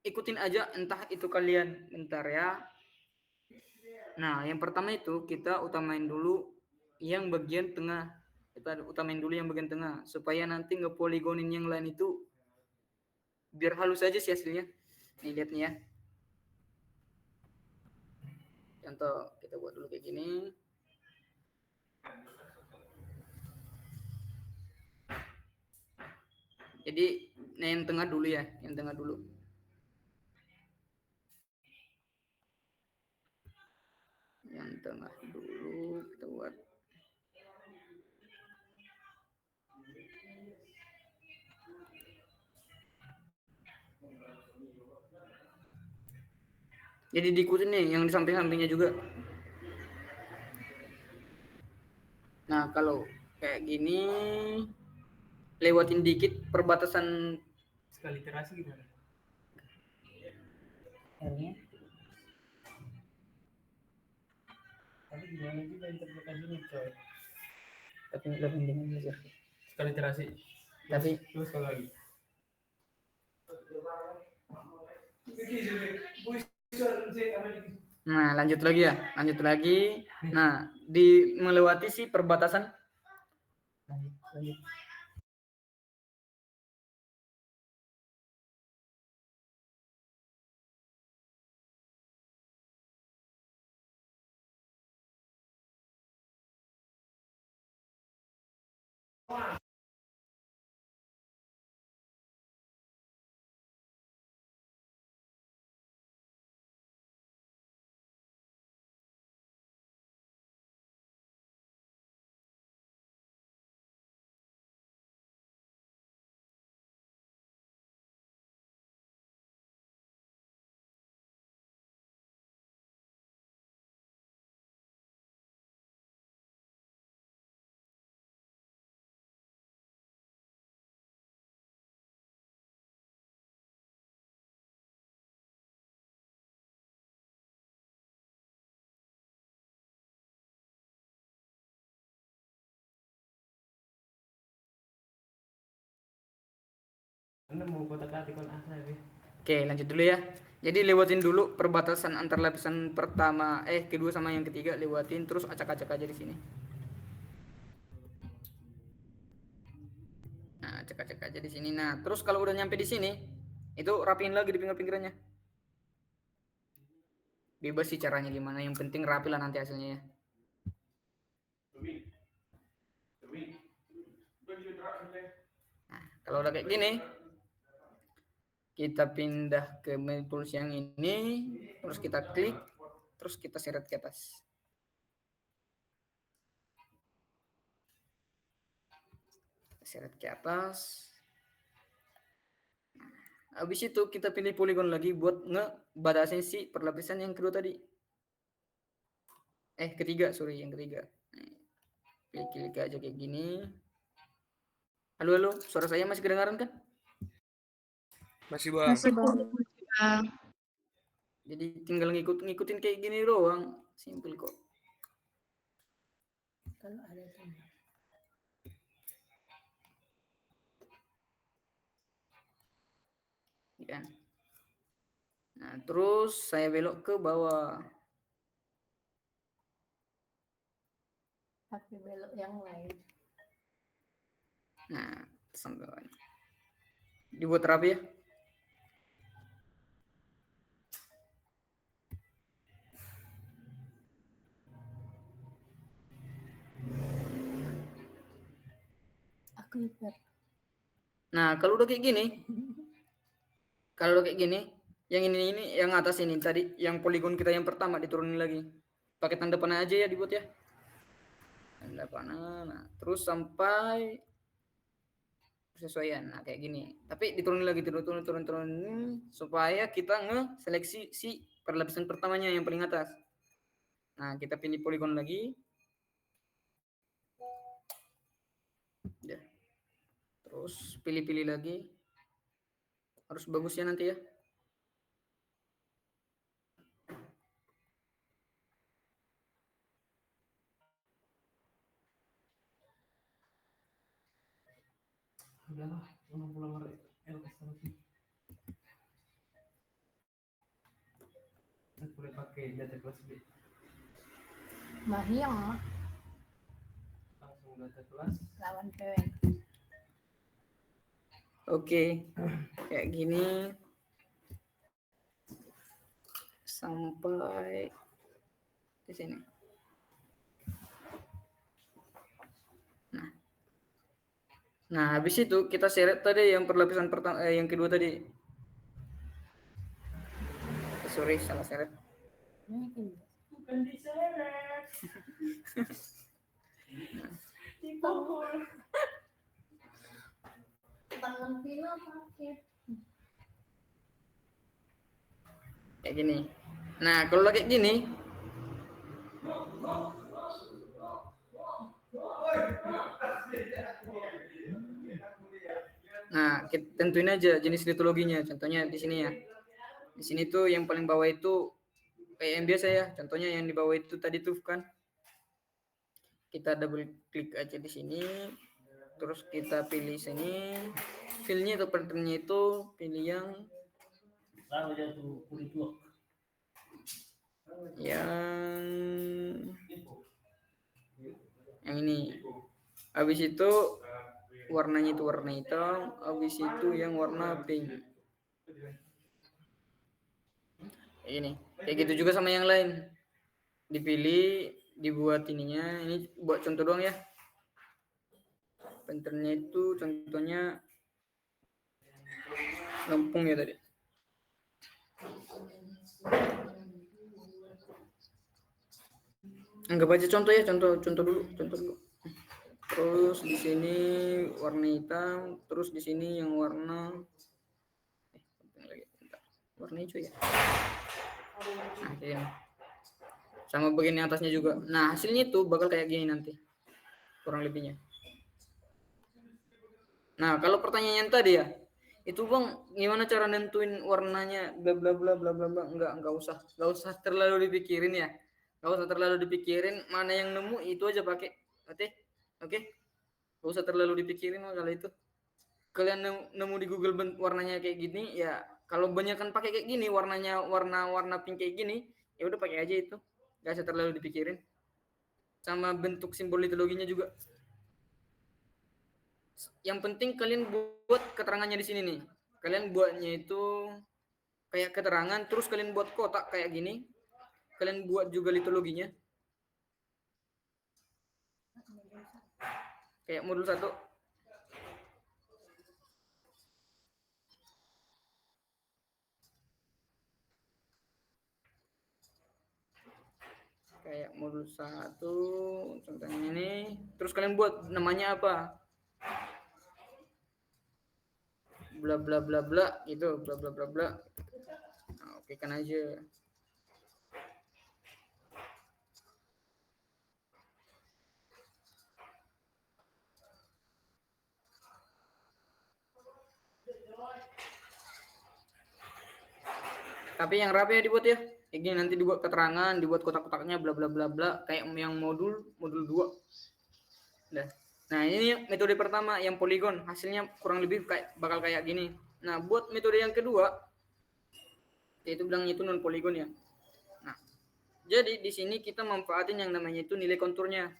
ikutin aja, entah itu kalian bentar ya. Nah, yang pertama itu kita utamain dulu yang bagian tengah. Kita utamain dulu yang bagian tengah supaya nanti ngepoligonin yang lain itu biar halus aja sih hasilnya. Nih lihat nih ya. Contoh kita buat dulu kayak gini. Jadi nah yang tengah dulu ya, yang tengah dulu. Yang tengah dulu kita buat. Jadi diikutin nih yang di samping-sampingnya juga. Nah, kalau kayak gini lewatin dikit perbatasan Sekali iterasi gimana? Tapi gimana juga interpretasinya coy? tapi udah mendingan aja. Sekali iterasi. Tapi Terus sekali lagi. nah, lanjut lagi ya. Lanjut lagi. Nah, melewati perbatasan. Lanjut. Anda mau kotak-atik kon asal ya? Oke, lanjut dulu ya. Jadi lewatin dulu perbatasan antar lapisan pertama, kedua sama yang ketiga, lewatin terus acak-acak aja di sini. Nah, acak-acak aja di sini. Nah, terus kalau udah nyampe di sini, itu rapiin lagi di pinggir-pinggirannya. Bebas sih caranya gimana, yang penting rapi lah nanti hasilnya ya. Nah, kalau udah kayak gini, kita pindah ke main tools yang ini, terus kita klik, terus kita seret ke atas. Seret ke atas. Habis itu kita pilih polygon lagi buat ngebatasin si perlapisan yang kedua tadi. Ketiga, sorry, yang ketiga. Klik aja kayak gini. Halo, suara saya masih kedengaran kan? Masih Bang. Masih Bang. Jadi tinggal ngikutin kayak gini doang, simple kok. Kalau ada ya. Nah, terus saya belok ke bawah. Tapi belok yang lain. Nah, sampai bawah. Dibuat rapi ya. Aku hiper. Nah, kalau udah kayak gini, yang ini yang atas ini tadi, yang poligon kita yang pertama diturunin lagi. Pakai tanda panah aja ya dibuat ya. Tanda panah. Nah, terus sampai sesuaian. Nah, kayak gini. Tapi diturunin lagi, turun supaya kita nge-seleksi si perlapisan pertamanya yang paling atas. Nah, kita pilih poligon lagi. Udah. Terus pilih-pilih lagi. Harus bagus ya nanti ya. Udahlah, pulang LS lagi. Saya boleh pakai data kelas B. Mahia Langsung data kelas. lawan PW. Oke. Kayak gini. Sampai di sini. Nah, habis itu kita seret tadi yang perlapisan pertama, yang kedua tadi. Sorry, salah seret. Bukan diseret. Dipukul. Tangan Vino sakit. Kayak gini. Nah, kalau kayak gini, nah, kita tentuin aja jenis litologinya. Contohnya di sini ya. Di sini tuh yang paling bawah itu kayak yang biasa ya. Contohnya yang di bawah itu tadi tuh kan. Kita double klik aja di sini. Terus kita pilih sini. Filenya atau patternnya itu pilih yang ini. Habis itu warnanya itu warna hitam, habis itu yang warna pink. Ini kayak gitu juga sama yang lain. Dipilih, dibuat ininya. Ini buat contoh doang ya. Patternnya itu contohnya lempung ya tadi. Anggap aja contoh ya, contoh dulu. Terus di sini warna hitam, terus di sini yang warna warna hijau ya. Nah, kayak gini. Sama bagian yang atasnya juga. Nah, hasilnya itu bakal kayak gini nanti. Kurang lebihnya. Nah, kalau pertanyaan tadi ya, itu Bang, gimana cara nentuin warnanya bla bla bla bla bla bla? Enggak usah terlalu dipikirin ya. Enggak usah terlalu dipikirin, mana yang nemu itu aja pakai. Oke. Enggak usah terlalu dipikirin kalau itu. Kalian nemu di Google warnanya kayak gini ya, Kalau banyak kan pakai kayak gini, warnanya warna pink kayak gini, ya udah pakai aja itu, nggak usah terlalu dipikirin. Sama bentuk simbol litologinya juga. Yang penting kalian buat keterangannya di sini nih. Kalian buatnya itu kayak keterangan, terus kalian buat kotak kayak gini. Kalian buat juga litologinya. Kayak modul 1. Kayak modul 1, contohnya ini. Terus kalian buat namanya apa? Bla bla bla bla gitu, bla bla bla bla. Nah, oke kan aja. Tapi yang rapi ya dibuat ya. Kayak gini nanti dibuat keterangan, dibuat kotak-kotaknya bla bla bla bla kayak yang modul 2. Nah, ini metode pertama yang poligon, hasilnya kurang lebih bakal kayak gini. Nah, buat metode yang kedua yaitu bilang itu non poligon ya. Nah, jadi di sini kita manfaatin yang namanya itu nilai konturnya.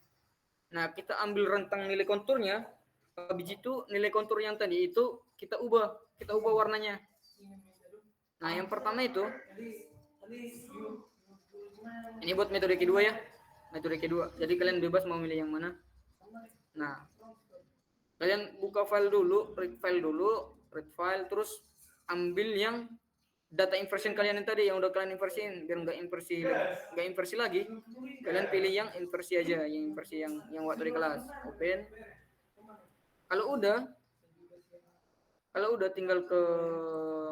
Nah, kita ambil rentang nilai konturnya, habis itu nilai kontur yang tadi itu kita ubah warnanya. Nah, yang pertama itu ini buat metode kedua ya. Metode kedua. Jadi kalian bebas mau milih yang mana. Nah, kalian buka file dulu, read file, terus ambil yang data inversion kalian yang tadi yang udah kalian inversiin, biar nggak inversi lagi. Kalian pilih yang inversi aja, yang inversi yang waktu di kelas. Open. Kalau udah tinggal ke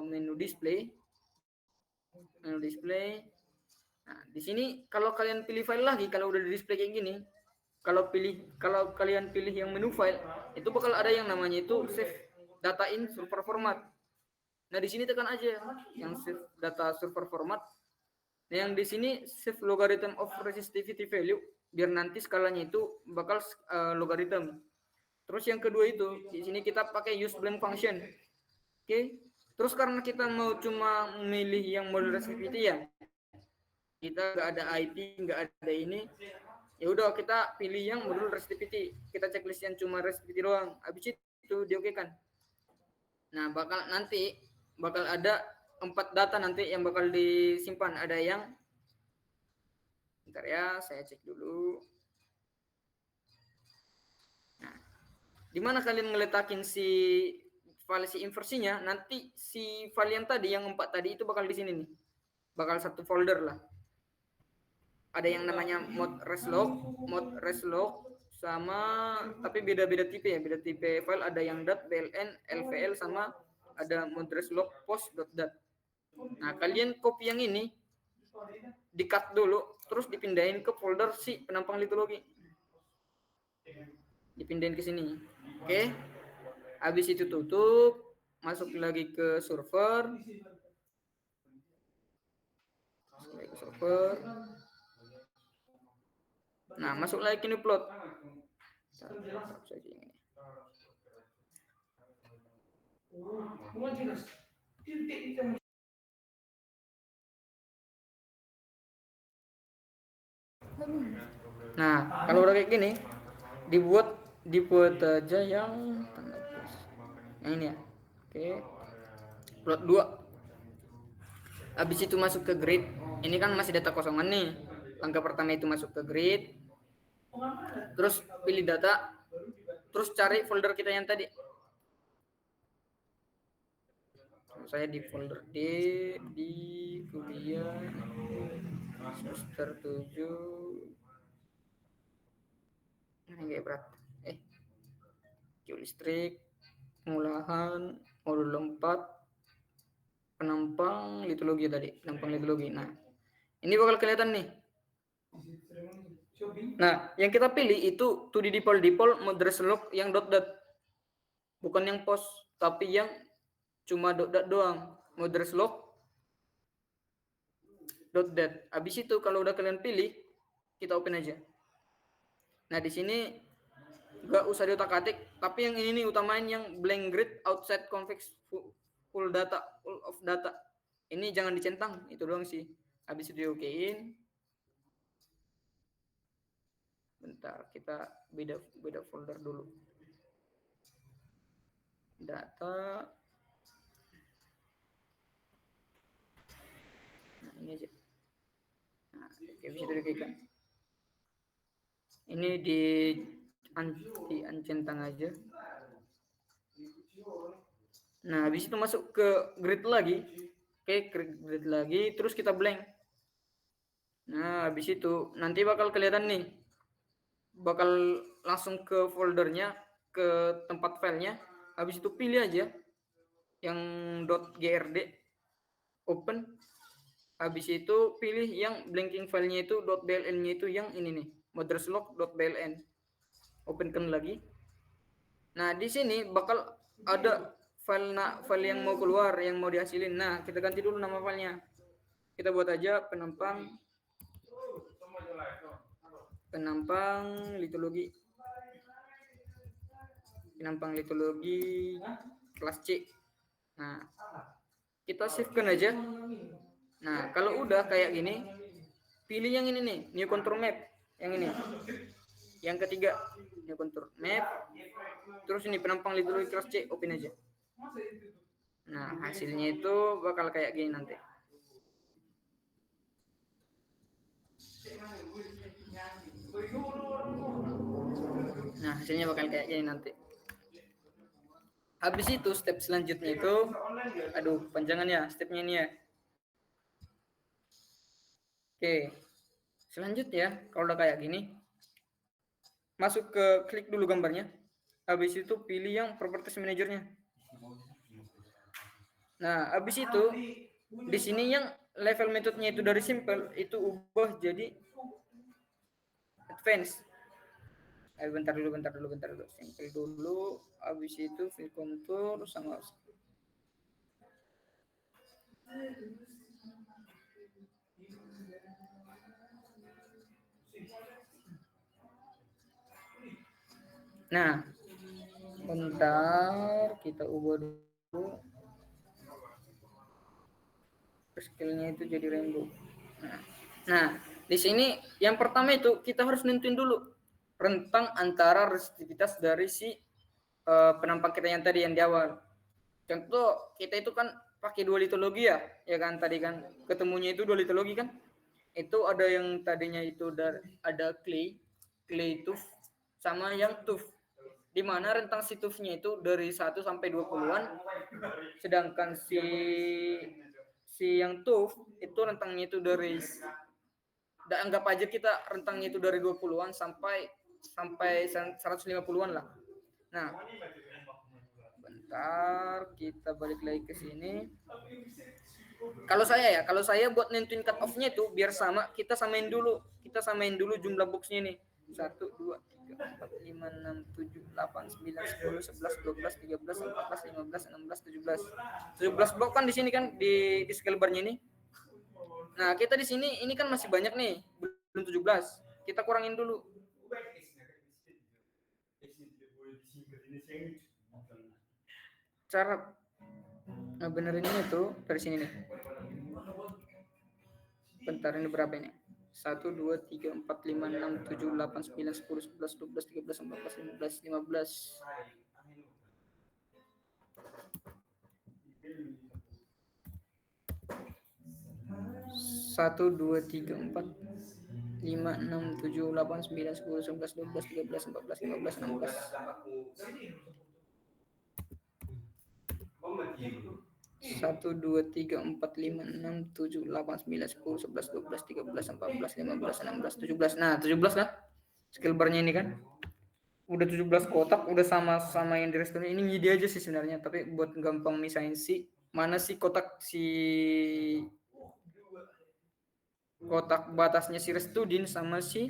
menu display. Nah, di sini kalau kalian pilih file lagi, kalau udah di display kayak gini, kalau kalian pilih yang menu file, itu bakal ada yang namanya itu save data in server format. Nah, di sini tekan aja yang save data server format. Nah, yang di sini save logarithm of resistivity value, biar nanti skalanya itu bakal logarithm. Terus yang kedua itu, di sini kita pakai use blank function. Oke. Terus karena kita mau cuma milih yang model resistivity ya, kita nggak ada IP, nggak ada ini, ya udah kita pilih yang modul resistivity. Kita checklist yang cuma resistivity doang. Habis itu diokekan. Nah, bakal ada 4 data nanti yang bakal disimpan. Ada yang bentar ya, saya cek dulu. Nah, di mana kalian ngeletakin si file si inversinya, nanti si file yang tadi yang 4 tadi itu bakal di sini nih. Bakal satu folder lah. Ada yang namanya mod reslog sama tapi beda-beda tipe ya, beda tipe file. Ada yang .bln, lvl sama ada mod reslog post.dat. Nah, kalian copy yang ini, di-cut dulu, terus dipindahin ke folder si penampang litologi. Dipindahin ke sini. Oke. Habis itu tutup, masuk lagi ke server. Nah, masuk lagi ke new plot. Nah, kalau udah kayak gini, dibuat aja yang ini ya. Oke. Plot 2. Habis itu masuk ke grid. Ini kan masih data kosongan nih. Langkah pertama itu masuk ke grid. Terus pilih data. Terus cari folder kita yang tadi. Saya di folder D di kuliah semester 7. Ini kayak berat. Geolistrik, pengolahan, modul 4, penampang litologi tadi, penampang litologi. Nah, ini bakal kelihatan nih. Nah, yang kita pilih itu to di default mod reslog yang dot. Bukan yang post, tapi yang cuma dot doang. Mod reslog .dat. Habis itu kalau udah kalian pilih, kita open aja. Nah, di sini nggak usah diotak-atik, tapi yang ini nih utamain yang blank grid outside convex full of data. Ini jangan dicentang, itu doang sih. Habis itu diokein. Bentar, kita beda folder dulu. Data. Nah, ini aja. Nah, oke, bisa diokekan. Ini diancentang aja. Nah, habis itu masuk ke grid lagi. Oke, grid lagi, terus kita blank. Nah, habis itu nanti bakal kelihatan nih. Bakal langsung ke foldernya, ke tempat filenya. Habis itu pilih aja yang .grd, open. Habis itu pilih yang blanking filenya itu .bln-nya itu yang ini nih, motherslog.bln. Openkan lagi. Nah, di sini bakal ada file yang mau keluar, yang mau dihasilin. Nah, kita ganti dulu nama filenya. Kita buat aja penampang litologi. Penampang litologi kelas C. Nah, kita save-kan aja. Nah, kalau udah kayak gini, pilih yang ini nih, new contour map. Yang ini. Yang ketiga, new contour map. Terus ini penampang litologi kelas C, open aja. Nah, hasilnya itu bakal kayak gini nanti. Nah, hasilnya bakal kayak gini nanti. Habis itu step selanjutnya itu, aduh panjangan ya stepnya ini ya. Oke, selanjutnya kalau udah kayak gini, masuk ke klik dulu gambarnya. Habis itu pilih yang properties manajernya. Nah, habis itu di sini yang level metodenya itu dari simple itu ubah jadi advance. Bentar dulu. Simple dulu. Habis itu fill contour sama nah, bentar kita ubah dulu. Scale-nya itu jadi rainbow. Nah, di sini yang pertama itu kita harus nentuin dulu rentang antara resistivitas dari si penampang kita yang tadi yang di awal. Contoh kita itu kan pakai dua litologi ya kan tadi kan ketemunya itu dua litologi kan. Itu ada yang tadinya itu ada clay tooth sama yang tooth. Di mana rentang si tooth-nya itu dari 1 sampai 20-an. Sedangkan si yang tooth itu rentangnya itu dari anggap aja kita rentangnya itu dari 20-an sampai 150-an lah. Nah, bentar kita balik lagi ke sini. Kalau saya buat nentuin cut off-nya itu biar sama, kita samain dulu jumlah box-nya nih. 1 2 3 4 5 6 7 8 9 10 11 12 13 14 15 16 17 blok kan di sini kan di scale bar-nya ini. Nah, kita di sini ini kan masih banyak nih, belum 17. Kita kurangin dulu. Cara benerinnya itu dari sini nih. Bentar, ini berapa ini? 1 2 3 4 5 6 7 8 9 10 11 12 13 14 15 15. 1 2 3 4 5 6 7 8 9 10 11 12 13 14 15 16. 1 2 3 4 5 6 7 8 9 10 11 12 13 14 15 16 nah 17 kan skill bar-nya ini kan udah 17 kotak udah sama yang di restoran ini ngide aja sih sebenarnya tapi buat gampang misahin sih mana sih kotak batasnya si Restudin sama si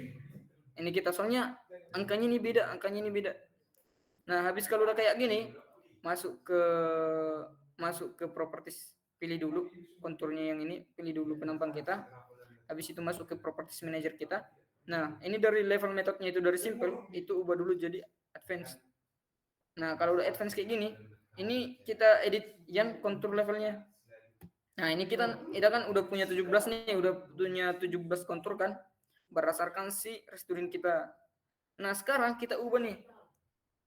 ini kita soalnya angkanya ini beda. Nah, habis kalau udah kayak gini masuk ke properties, pilih dulu konturnya yang ini, pilih dulu penampang kita. Habis itu masuk ke properties manager kita. Nah, ini dari level metodenya itu dari simple itu ubah dulu jadi advanced. Nah, kalau udah advanced kayak gini Ini kita edit yang kontur levelnya. Nah, ini kita kan udah punya 17 nih, udah punya 17 kontur kan berdasarkan si restoran kita. Nah, sekarang kita ubah nih.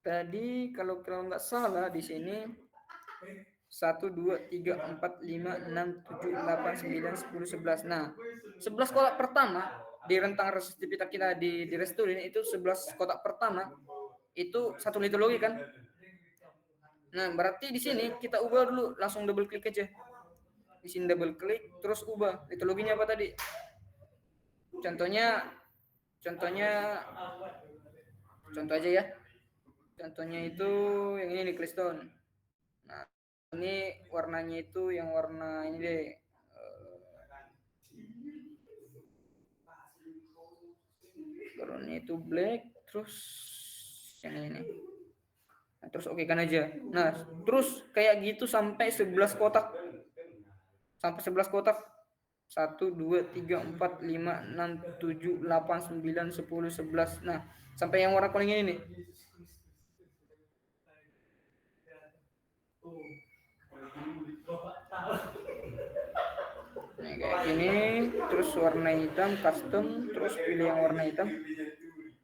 Tadi kalau nggak salah di sini 1 2 3 4 5 6 7 8 9 10 11. Nah, 11 kotak pertama di rentang resistivita kita di restoran itu 11 kotak pertama itu satu litologi kan. Nah, berarti di sini kita ubah dulu, langsung double klik aja. Di sini double klik, terus ubah litologinya apa tadi? Contohnya contoh aja ya. Contohnya itu yang ini nih, Keystone. Nah, ini warnanya itu yang warna ini deh. Warnanya itu black, terus yang ini. Nah, terus oke kan aja. Nah, terus kayak gitu sampai 11 kotak. Sampai 11 kotak. 1 2 3 4 5 6 7 8 9 10 11. Nah, sampai yang warna kuning ini nih. Nah, kayak gini, terus warna hitam custom, terus pilih yang warna hitam.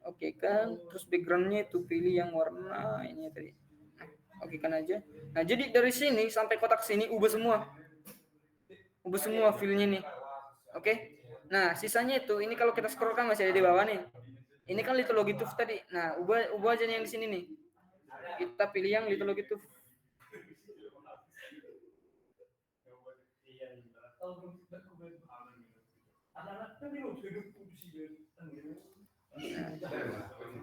Oke kan, terus backgroundnya itu pilih yang warna ini tadi. Nah, oke kan aja. Nah, jadi dari sini sampai kotak sini ubah semua filenya nih. Oke. Nah, sisanya itu ini kalau kita scroll kan masih ada di bawah nih. Ini kan litologi tuf tadi. Nah, ubah aja yang di sini nih. Kita pilih yang litologi tuf.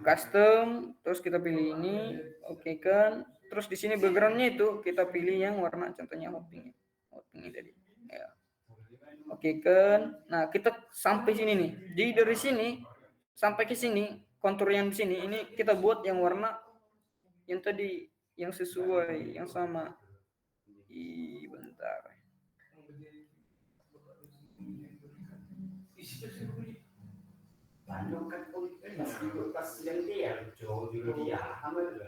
Custom, terus kita pilih ini, oke kan. Terus di sini backgroundnya itu kita pilih yang warna, contohnya hot pink ini tadi. Ya. Oke kan. Nah, kita sampai sini nih. Jadi dari sini sampai ke sini, kontur yang di sini ini kita buat yang warna yang tadi, yang sesuai, yang sama. Bentar.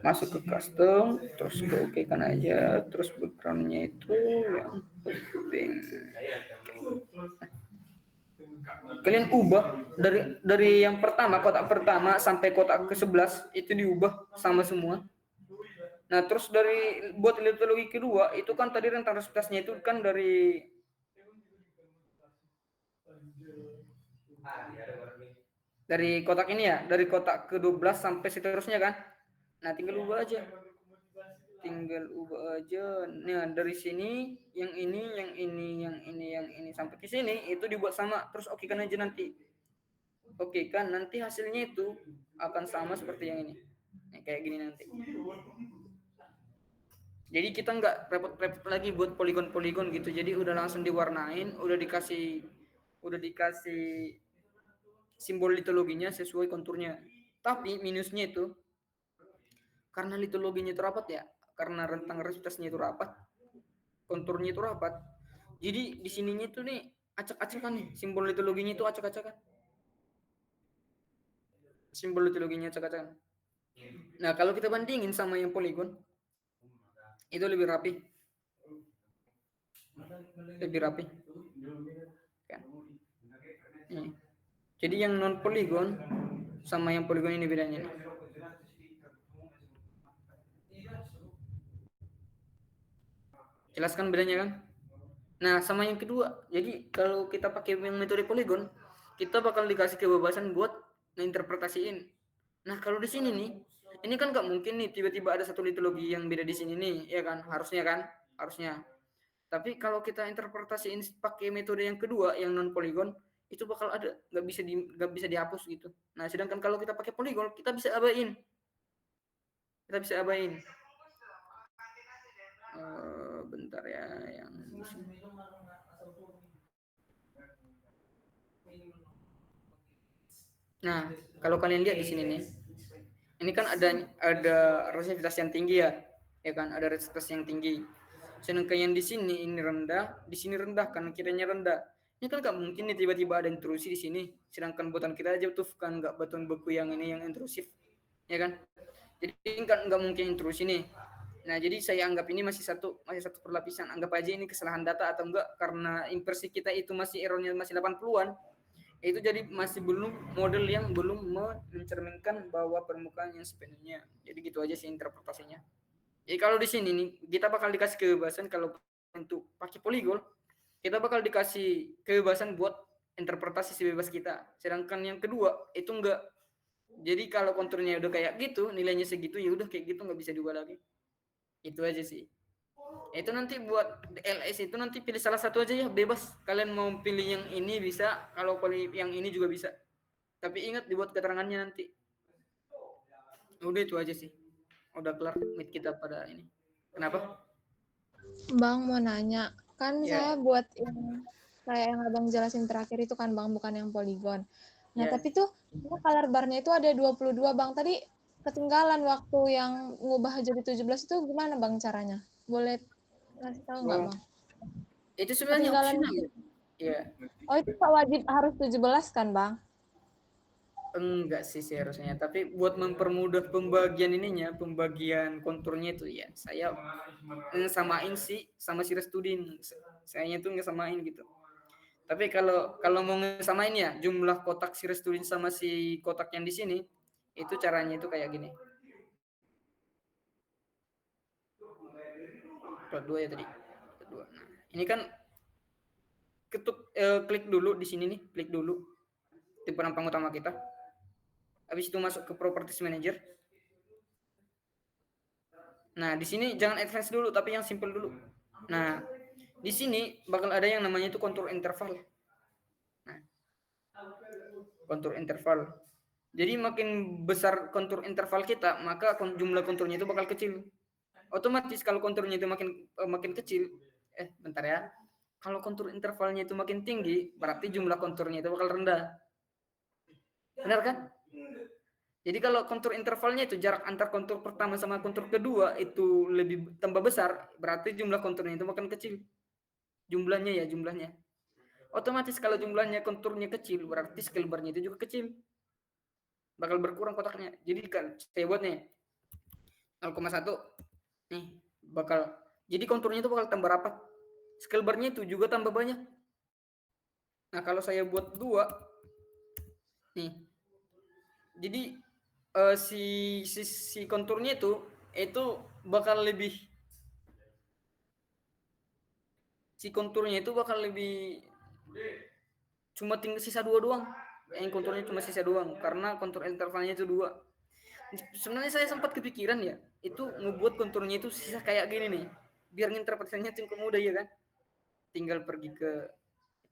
Masuk ke custom, terus ke oke kan aja, terus backgroundnya itu yang pink. Kalian ubah dari yang pertama, kotak pertama sampai kotak ke-11 itu diubah sama semua. Nah, terus buat litologi kedua itu kan tadi rentang resistasinya itu kan dari kotak ini ya, dari kotak ke-12 sampai seterusnya kan. Nah, tinggal ubah aja. Nah, dari sini yang ini sampai ke sini itu dibuat sama, terus oke kan aja nanti. Oke kan, nanti hasilnya itu akan sama seperti yang ini. Nah, kayak gini nanti. Jadi kita nggak repot-repot lagi buat poligon-poligon gitu. Jadi udah langsung diwarnain, udah dikasih simbol litologinya sesuai konturnya. Tapi minusnya itu karena litologinya itu rapat ya, karena rentang resistivitanya itu rapat, konturnya itu rapat. Jadi di sininya itu nih acak-acakan nih, simbol litologinya itu acak-acakan. Simbol litologinya acak-acakan. Nah, kalau kita bandingin sama yang poligon, itu lebih rapi. Kan? Jadi yang non poligon sama yang poligon ini bedanya nih. Jelaskan bedanya kan? Nah, sama yang kedua. Jadi kalau kita pakai yang metode poligon, kita bakal dikasih kebebasan buat nginterpretasiin. Nah, kalau di sini nih, ini kan nggak mungkin nih tiba-tiba ada satu litologi yang beda di sini nih, ya kan? Harusnya. Tapi kalau kita interpretasiin pakai metode yang kedua, yang non poligon, itu bakal ada, nggak bisa dihapus gitu. Nah, sedangkan kalau kita pakai poligon, kita bisa abain. Bentar ya, yang nah, kalau kalian lihat di sini nih, ini kan ada resistitivitas yang tinggi ya kan, ada resistitivitas yang tinggi. Sedangkan yang di sini ini rendah, di sini rendah karena kiranya rendah. Ini kan nggak mungkin nih tiba-tiba ada intrusi di sini. Sedangkan buatan kita aja tuh kan nggak batuan beku yang ini yang intrusif, ya kan? Jadi kan nggak mungkin intrusi nih. Nah, jadi saya anggap ini masih satu perlapisan. Anggap aja ini kesalahan data atau enggak, karena inversi kita itu masih errornya masih 80-an. Itu jadi masih belum model yang belum mencerminkan bahwa permukaan yang sepenuhnya. Jadi gitu aja sih interpretasinya. Jadi kalau di sini nih kita bakal dikasih kebebasan kalau untuk pakai polygon, kita bakal dikasih kebebasan buat interpretasi sebebas kita. Sedangkan yang kedua itu enggak. Jadi kalau konturnya udah kayak gitu, nilainya segitu, ya udah kayak gitu, nggak bisa diubah lagi. Itu aja sih. Itu nanti buat LS itu nanti pilih salah satu aja ya, bebas. Kalian mau pilih yang ini bisa, kalau pilih yang ini juga bisa. Tapi ingat dibuat keterangannya nanti. Udah itu aja sih. Udah kelar meet kita pada ini. Kenapa? Bang mau nanya, kan Ya. saya buat yang kayak yang abang jelasin terakhir itu kan bang, bukan yang poligon. Nah Ya. tapi tuh color bar-nya itu ada 22 bang. Tadi ketinggalan waktu yang ngubah jadi 17 itu gimana bang caranya? Boleh kasih tahu nggak Oh, bang? itu sebenarnya Ketinggalan. opsional. Ya. Oh itu tak wajib harus 17 kan bang? Enggak sih seharusnya, tapi buat mempermudah pembagian ininya, pembagian konturnya itu ya, saya samain sih sama si Restudin. Sayanya tuh ngesamain gitu. Tapi kalau mau ngesamain ya, jumlah kotak si Restudin sama si kotak yang di sini, itu caranya itu kayak gini. Plot 2 ya tadi. Plot 2. Nah, ini kan klik dulu di sini nih, klik dulu di penampang utama kita. Habis itu masuk ke Properties Manager. Nah, di sini jangan advance dulu, tapi yang simple dulu. Nah, di sini bakal ada yang namanya itu kontur interval. Nah, kontur interval. Jadi makin besar kontur interval kita, maka jumlah konturnya itu bakal kecil. Otomatis kalau konturnya itu makin kecil, bentar ya. Kalau kontur intervalnya itu makin tinggi, berarti jumlah konturnya itu bakal rendah. Benar kan? Jadi kalau kontur intervalnya itu jarak antar kontur pertama sama kontur kedua itu lebih tambah besar, berarti jumlah konturnya itu makin kecil. Jumlahnya. Otomatis kalau jumlahnya konturnya kecil, berarti scale bar-nya itu juga kecil. Bakal berkurang kotaknya. Jadi kan saya buat nih 0,1 nih bakal, jadi konturnya itu bakal tambah rapat. Scale bar-nya itu juga tambah banyak. Nah, kalau saya buat 2 nih. Jadi si konturnya itu bakal lebih, si konturnya itu bakal lebih, cuma tinggal sisa 2 doang. Yang konturnya cuma sisa doang karena kontur intervalnya itu 2. Sebenarnya saya sempat kepikiran ya, itu ngebuat konturnya itu sisa kayak gini nih. Biar interpretasinya cukup mudah ya kan. Tinggal pergi ke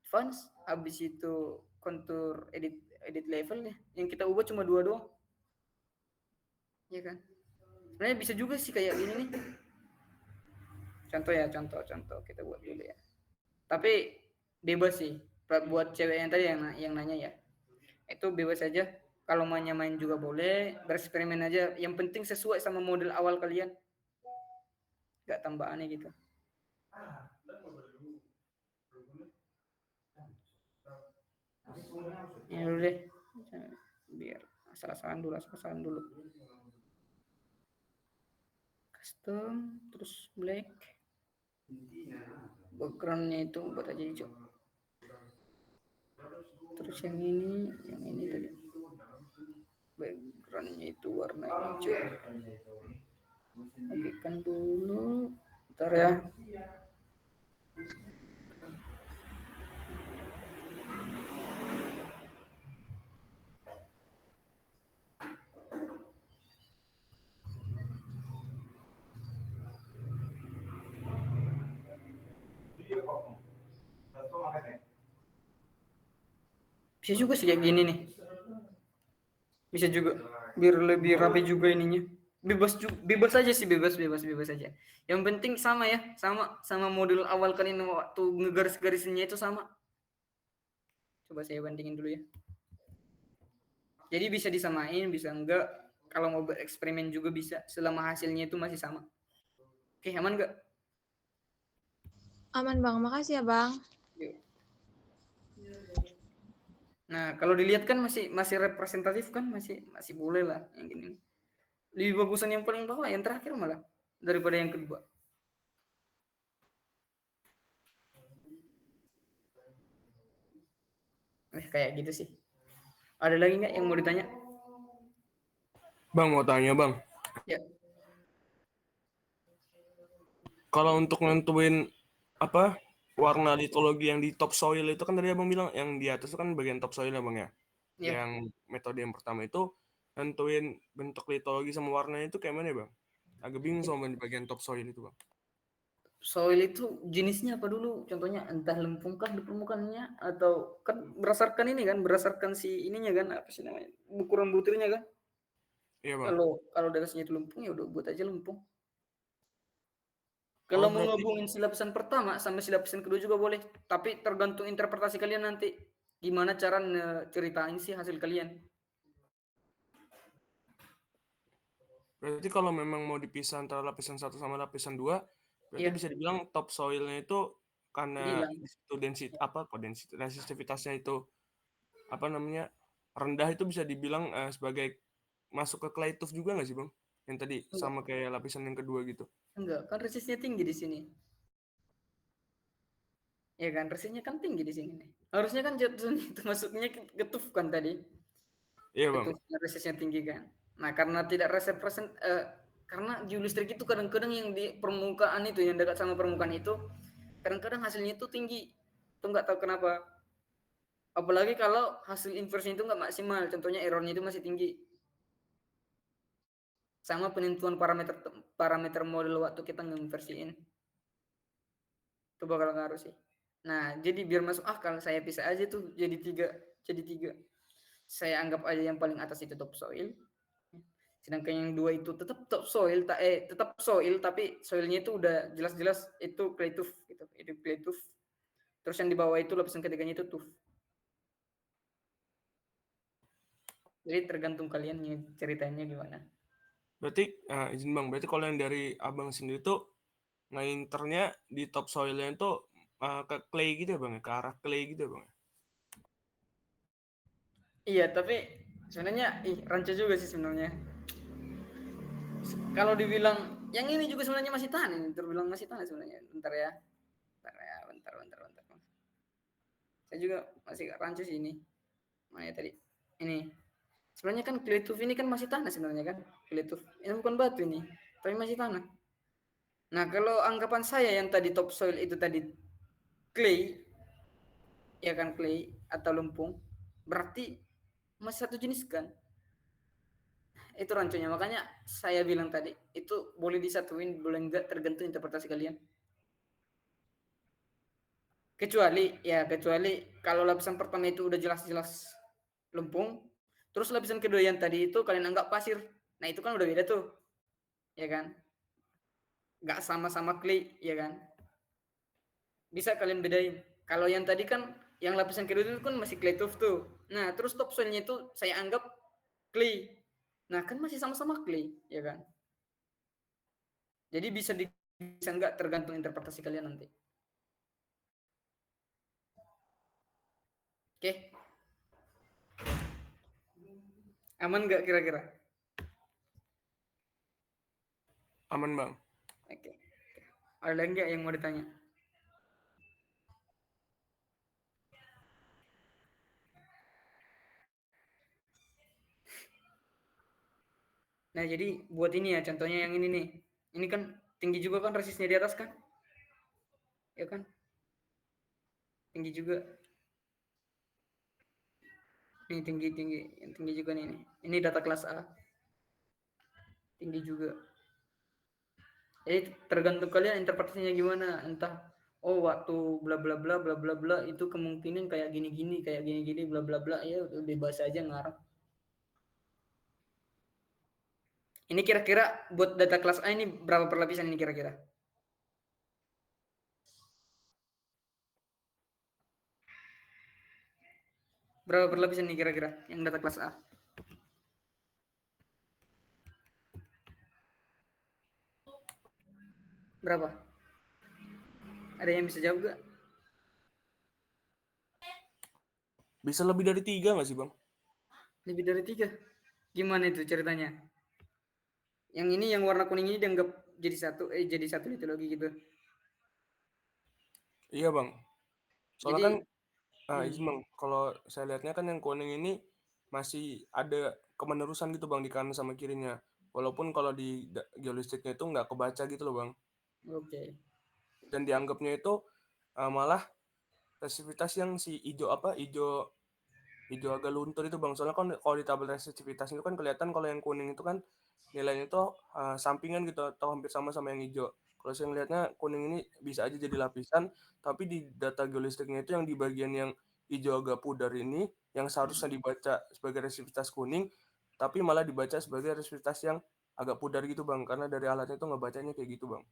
advance, habis itu kontur edit level ya. Yang kita ubah cuma 2 doang. Ya kan? Sebenarnya bisa juga sih kayak gini nih. Contoh kita buat dulu ya. Tapi bebas sih buat cewek yang tadi yang nanya ya. Itu bebas saja. Kalau mainnya main juga boleh, bereksperimen aja. Yang penting sesuai sama model awal kalian. Gak tambah aneh gitu. Ya dulu deh. Biar asal-asalan dulu. Custom, terus black. Backgroundnya itu buat aja hijau. Terus yang ini tadi. Backgroundnya itu warna hijau. Pastikan dulu. Bentar ya. Bisa juga sih kayak gini nih. Bisa juga biar lebih rapi juga ininya. Bebas aja sih, bebas aja. Yang penting sama ya, sama model awal kan ini waktu ngegaris-garisnya itu sama. Coba saya bandingin dulu ya. Jadi bisa disamain, bisa enggak. Kalau mau bereksperimen juga bisa, selama hasilnya itu masih sama. Oke, aman enggak? Aman bang, makasih ya bang. Yuk. Nah, kalau dilihat kan masih representatif kan, masih boleh lah yang gini. Lebih bagusan yang paling bawah, yang terakhir malah. daripada yang kedua. Kayak gitu sih. Ada lagi nggak yang mau ditanya? Bang, mau tanya Bang. Ya. Kalau untuk nentuin apa warna litologi yang di topsoil itu kan tadi Abang bilang yang di atas itu kan bagian topsoil ya Bang ya. Ya. Yang metode yang pertama itu nentuin bentuk litologi sama warnanya itu kayak mana ya Bang? Agak bingung sama di bagian topsoil itu Bang. Soil itu jenisnya apa dulu? Contohnya entah lempung kah di permukaannya atau kan berdasarkan ini kan, berdasarkan si ininya kan, apa sih namanya? Ukuran butirnya kan. Iya Bang. Kalau dasarnya itu lempung ya udah buat aja lempung. Kalau mau berarti ngabungin si lapisan pertama sama si lapisan kedua juga boleh, tapi tergantung interpretasi kalian nanti. Gimana cara ceritain sih hasil kalian. berarti kalau memang mau dipisah antara lapisan 1 sama lapisan 2, berarti Iya, bisa dibilang topsoilnya itu karena hilang. di situ resistivitasnya itu apa namanya rendah, itu bisa dibilang sebagai masuk ke clay tuff juga nggak sih Bang? Yang tadi Enggak, sama kayak lapisan yang kedua gitu. enggak, kan resistnya tinggi di sini. Ya kan, resistnya kan tinggi di sini nih. Harusnya kan jatuhnya itu masuknya ke tuf kan tadi. Iya Bang. Itu resistnya tinggi kan. Nah, karena tidak karena geolistrik itu kadang-kadang yang di permukaan itu, yang dekat sama permukaan itu, kadang-kadang hasilnya itu tinggi. Itu nggak tahu kenapa. Apalagi kalau hasil inversinya itu nggak maksimal, contohnya errornya itu masih tinggi. Sama penentuan parameter model waktu kita nginversiin. Itu bakal ngaruh sih. Nah, jadi biar masuk akal, saya pisah aja tuh jadi tiga. Saya anggap aja yang paling atas itu topsoil. Sedangkan yang dua itu tetap topsoil, tetap soil, tapi soilnya itu udah jelas-jelas itu clay tuff gitu. Itu clay tuff. Terus yang di bawah itu lapisan ketiganya itu tuff. Jadi tergantung kalian ceritanya gimana. Berarti izin Bang, berarti kalau yang dari Abang sendiri tuh nginternya di topsoilnya itu ke clay gitu ya Bang, ke arah clay gitu ya Bang. Iya, tapi sebenarnya rancu juga sih sebenarnya. Kalau dibilang yang ini juga sebenarnya masih tahan, ini terbilang masih tahan sebenarnya. Bentar ya. Bentar. Saya juga masih rancu sih ini. Mana ya tadi? Ini. Sebenarnya kan clay tuff ini kan masih tanah sebenarnya kan. Clay tuff. Ini bukan batu ini, tapi masih tanah. Nah, kalau anggapan saya yang tadi topsoil itu tadi clay, ya kan clay atau lempung, berarti masih satu jenis kan. Itu rancunya, makanya saya bilang tadi itu boleh disatuin, boleh enggak, tergantung interpretasi kalian. Kecuali kalau lapisan pertama itu udah jelas-jelas lempung, terus lapisan kedua yang tadi itu kalian anggap pasir, nah itu kan udah beda tuh, ya kan, nggak sama-sama clay, ya kan, bisa kalian bedain. Kalau yang tadi kan yang lapisan kedua itu kan masih clay tuff tuh, nah terus topsoilnya itu saya anggap clay, nah kan masih sama-sama clay, ya kan. Jadi bisa enggak, tergantung interpretasi kalian nanti. Oke. Aman nggak kira-kira? Aman Bang. Oke. Ada nggak yang mau ditanya? Nah, jadi buat ini ya, contohnya yang ini nih. Ini kan tinggi juga kan resistnya di atas kan? Ya kan? Tinggi juga. Ini tinggi, yang tinggi juga nih. Ini data kelas A. Tinggi juga. Jadi tergantung kalian interpretasinya gimana. Entah waktu bla bla bla bla bla bla itu kemungkinan kayak gini-gini bla bla bla, ya udah bebas aja ngarang. Ini kira-kira buat data kelas A ini berapa perlapisan ini kira-kira? Berapa perlapisan ini kira-kira yang data kelas A? Berapa? Ada yang bisa jawab gak? Bisa lebih dari 3 nggak sih Bang? Lebih dari 3? Gimana itu ceritanya? Yang ini yang warna kuning ini jadi satu litologi gitu. Iya bang. Soalnya Jadi kan izin bang, kalau saya lihatnya kan yang kuning ini masih ada kemenerusan gitu bang di kanan sama kirinya. Walaupun kalau di geolistiknya itu nggak kebaca gitu loh bang. oke. Dan dianggapnya itu malah resistivitas yang si hijau agak luntur itu bang. Soalnya kan kalau di tabel resistivitas itu kan kelihatan kalau yang kuning itu kan nilainya itu sampingan gitu atau hampir sama yang hijau. Kalau saya ngelihatnya kuning ini bisa aja jadi lapisan, tapi di data geolistiknya itu yang di bagian yang hijau agak pudar ini yang seharusnya dibaca sebagai resistivitas kuning, tapi malah dibaca sebagai resistivitas yang agak pudar gitu bang, karena dari alatnya itu ngebacanya kayak gitu bang.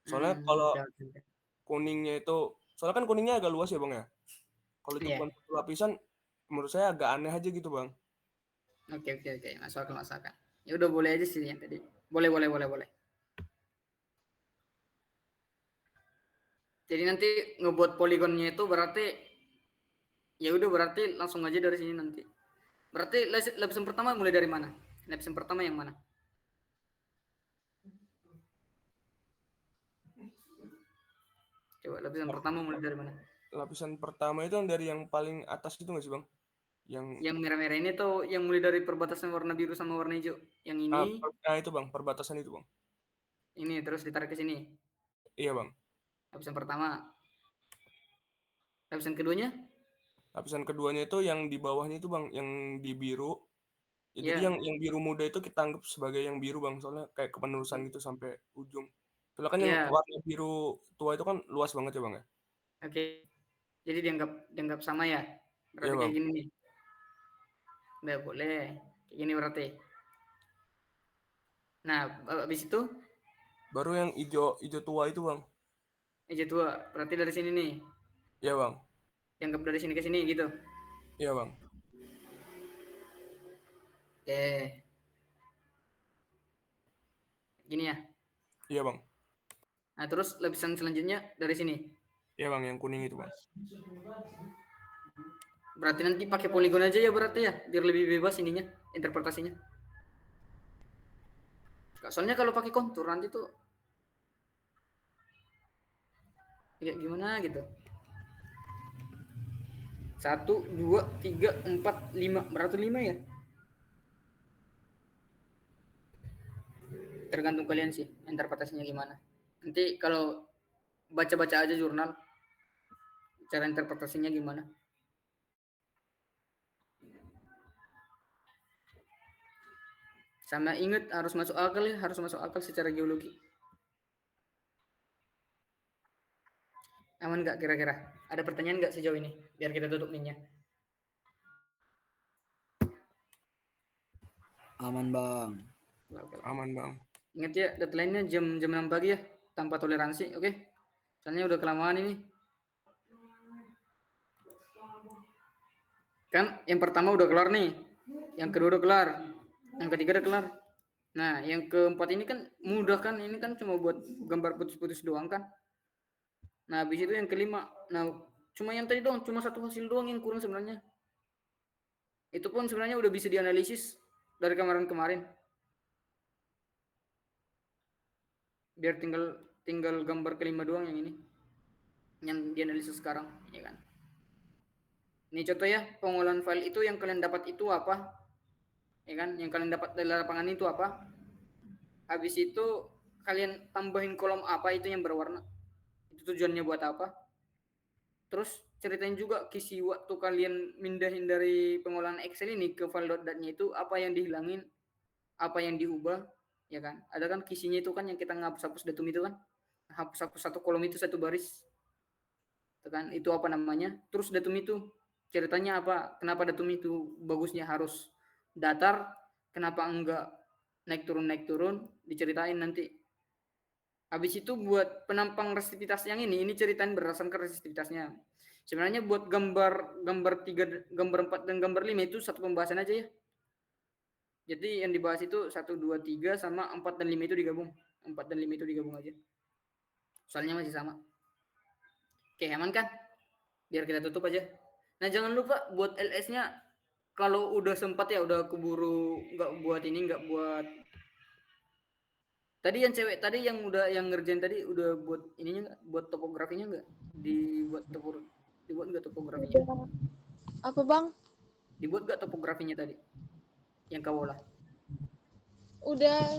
Soalnya kalau Oke, oke, oke. kuningnya itu, soalnya kan kuningnya agak luas ya bang ya. Kalau itu Iya. bukan satu lapisan, menurut saya agak aneh aja gitu bang. Oke, oke, oke. Masuk akal, masuk akal. Ya udah boleh aja sih yang tadi. Boleh, boleh, boleh, boleh. Jadi nanti ngebuat poligonnya itu berarti ya udah berarti langsung aja dari sini nanti. Berarti lapisan pertama mulai dari mana? Lapisan pertama yang mana? Coba lapisan pertama mulai dari mana? Lapisan pertama itu yang dari yang paling atas gitu nggak sih bang? Yang merah-merah ini tuh yang mulai dari perbatasan warna biru sama warna hijau. Yang ini, Itu bang, perbatasan itu bang. ini terus ditarik ke sini. Iya bang. Lapisan pertama. Lapisan keduanya? Lapisan keduanya itu yang di bawahnya itu bang, yang di biru. Ya, jadi Iya. yang biru muda itu kita anggap sebagai yang biru bang, soalnya kayak kepenerusan gitu sampai ujung. Soalnya kan yang Iya. warna biru tua itu kan luas banget ya bang ya. Oke. Jadi dianggap sama ya. Iya Berarti bang. kayak gini nih. Udah boleh. Kayak gini berarti. Nah, habis itu Baru yang hijau tua itu bang. hijau tua. Berarti dari sini nih. Iya bang. Dianggap dari sini ke sini gitu. Iya bang. Oke. Gini ya. Iya bang. Nah, terus lapisan selanjutnya dari sini. Iya bang, yang kuning itu bang. Berarti nanti pakai poligon aja ya berarti ya, biar lebih bebas ininya, interpretasinya. Soalnya kalau pakai kontur nanti tuh kayak gimana gitu. 1, 2, 3, 4, 5. Berarti 5 ya? Tergantung kalian sih interpretasinya gimana. Nanti kalau baca-baca aja jurnal cara interpretasinya gimana. Sama ingat harus masuk akal ya, harus masuk akal secara geologi. Aman nggak kira-kira? Ada pertanyaan nggak sejauh ini? Biar kita tutup minnya. Aman bang. Aman bang. Ingat ya, deadline-nya jam 6 pagi ya, tanpa toleransi, oke? Soalnya udah kelamaan ini. Kan yang pertama udah kelar nih, yang kedua udah kelar, yang ketiga udah kelar. Nah, yang keempat ini kan mudah kan, ini kan cuma buat gambar putus-putus doang kan. Nah, habis itu yang kelima, nah cuma yang tadi doang, cuma satu hasil doang yang kurang sebenarnya. Itu pun sebenarnya udah bisa dianalisis dari kemarin-kemarin. Biar tinggal gambar kelima doang yang ini, yang dianalisis sekarang, ya kan? Ini contoh ya, pengolahan file itu yang kalian dapat itu apa? Ya kan, yang kalian dapat dari lapangan itu apa? Habis itu kalian tambahin kolom apa itu yang berwarna. Itu tujuannya buat apa? Terus ceritain juga kisi waktu kalian mindahin dari pengolahan Excel ini ke file .dat-nya itu apa yang dihilangin, apa yang diubah, ya kan? Ada kan kisinya itu kan yang kita ngapus-hapus datum itu kan? Hapus-hapus satu kolom itu satu baris. Itu kan itu apa namanya? Terus datum itu ceritanya apa? Kenapa datum itu bagusnya harus datar? Kenapa enggak naik turun diceritain nanti. Habis itu buat penampang resistivitas yang ini ceritain berdasarkan resistivitasnya. Sebenarnya buat gambar 3, gambar 4 dan gambar 5 itu satu pembahasan aja ya. Jadi yang dibahas itu 1, 2, 3 sama 4 dan 5 itu digabung. 4 dan 5 itu digabung aja. Soalnya masih sama. Oke, aman kan? Biar kita tutup aja. Nah, jangan lupa buat LS-nya kalau udah sempat ya udah keburu nggak buat Tadi yang cewek tadi yang udah yang ngerjain tadi udah buat ininya nggak? Buat topografinya nggak? Dibuat nggak topografinya? Udah. Apa Bang? Dibuat nggak topografinya tadi? Yang kau olah? Udah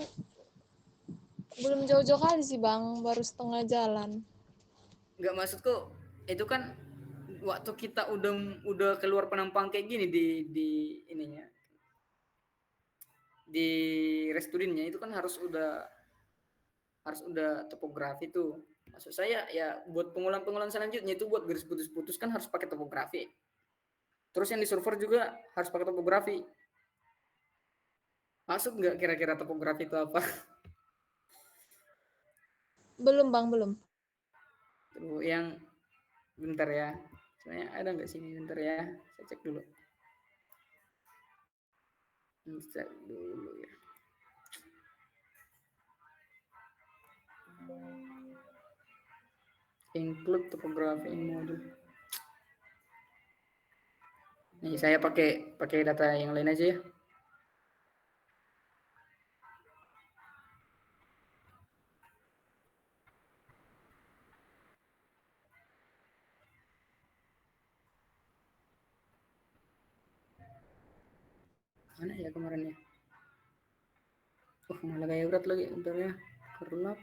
belum jauh-jauh kali sih Bang, baru setengah jalan. Nggak, maksudku itu kan waktu kita udah keluar penampang kayak gini di ininya, di restudinya itu kan harus udah topografi tuh. Maksud saya ya buat pengulang selanjutnya itu buat garis putus-putus kan harus pakai topografi. Terus yang di server juga harus pakai topografi. Masuk nggak kira-kira topografi itu apa? Belum Bang, belum. Tuh, yang bentar ya. Sebenarnya ada nggak sini, bentar ya. Saya cek dulu. Cek dulu ya. Include topography in module. Nih saya pakai data yang lain aja ya. Mana ya kemarin ya? Malah kayak berat lagi, bentar ya. Kerlap.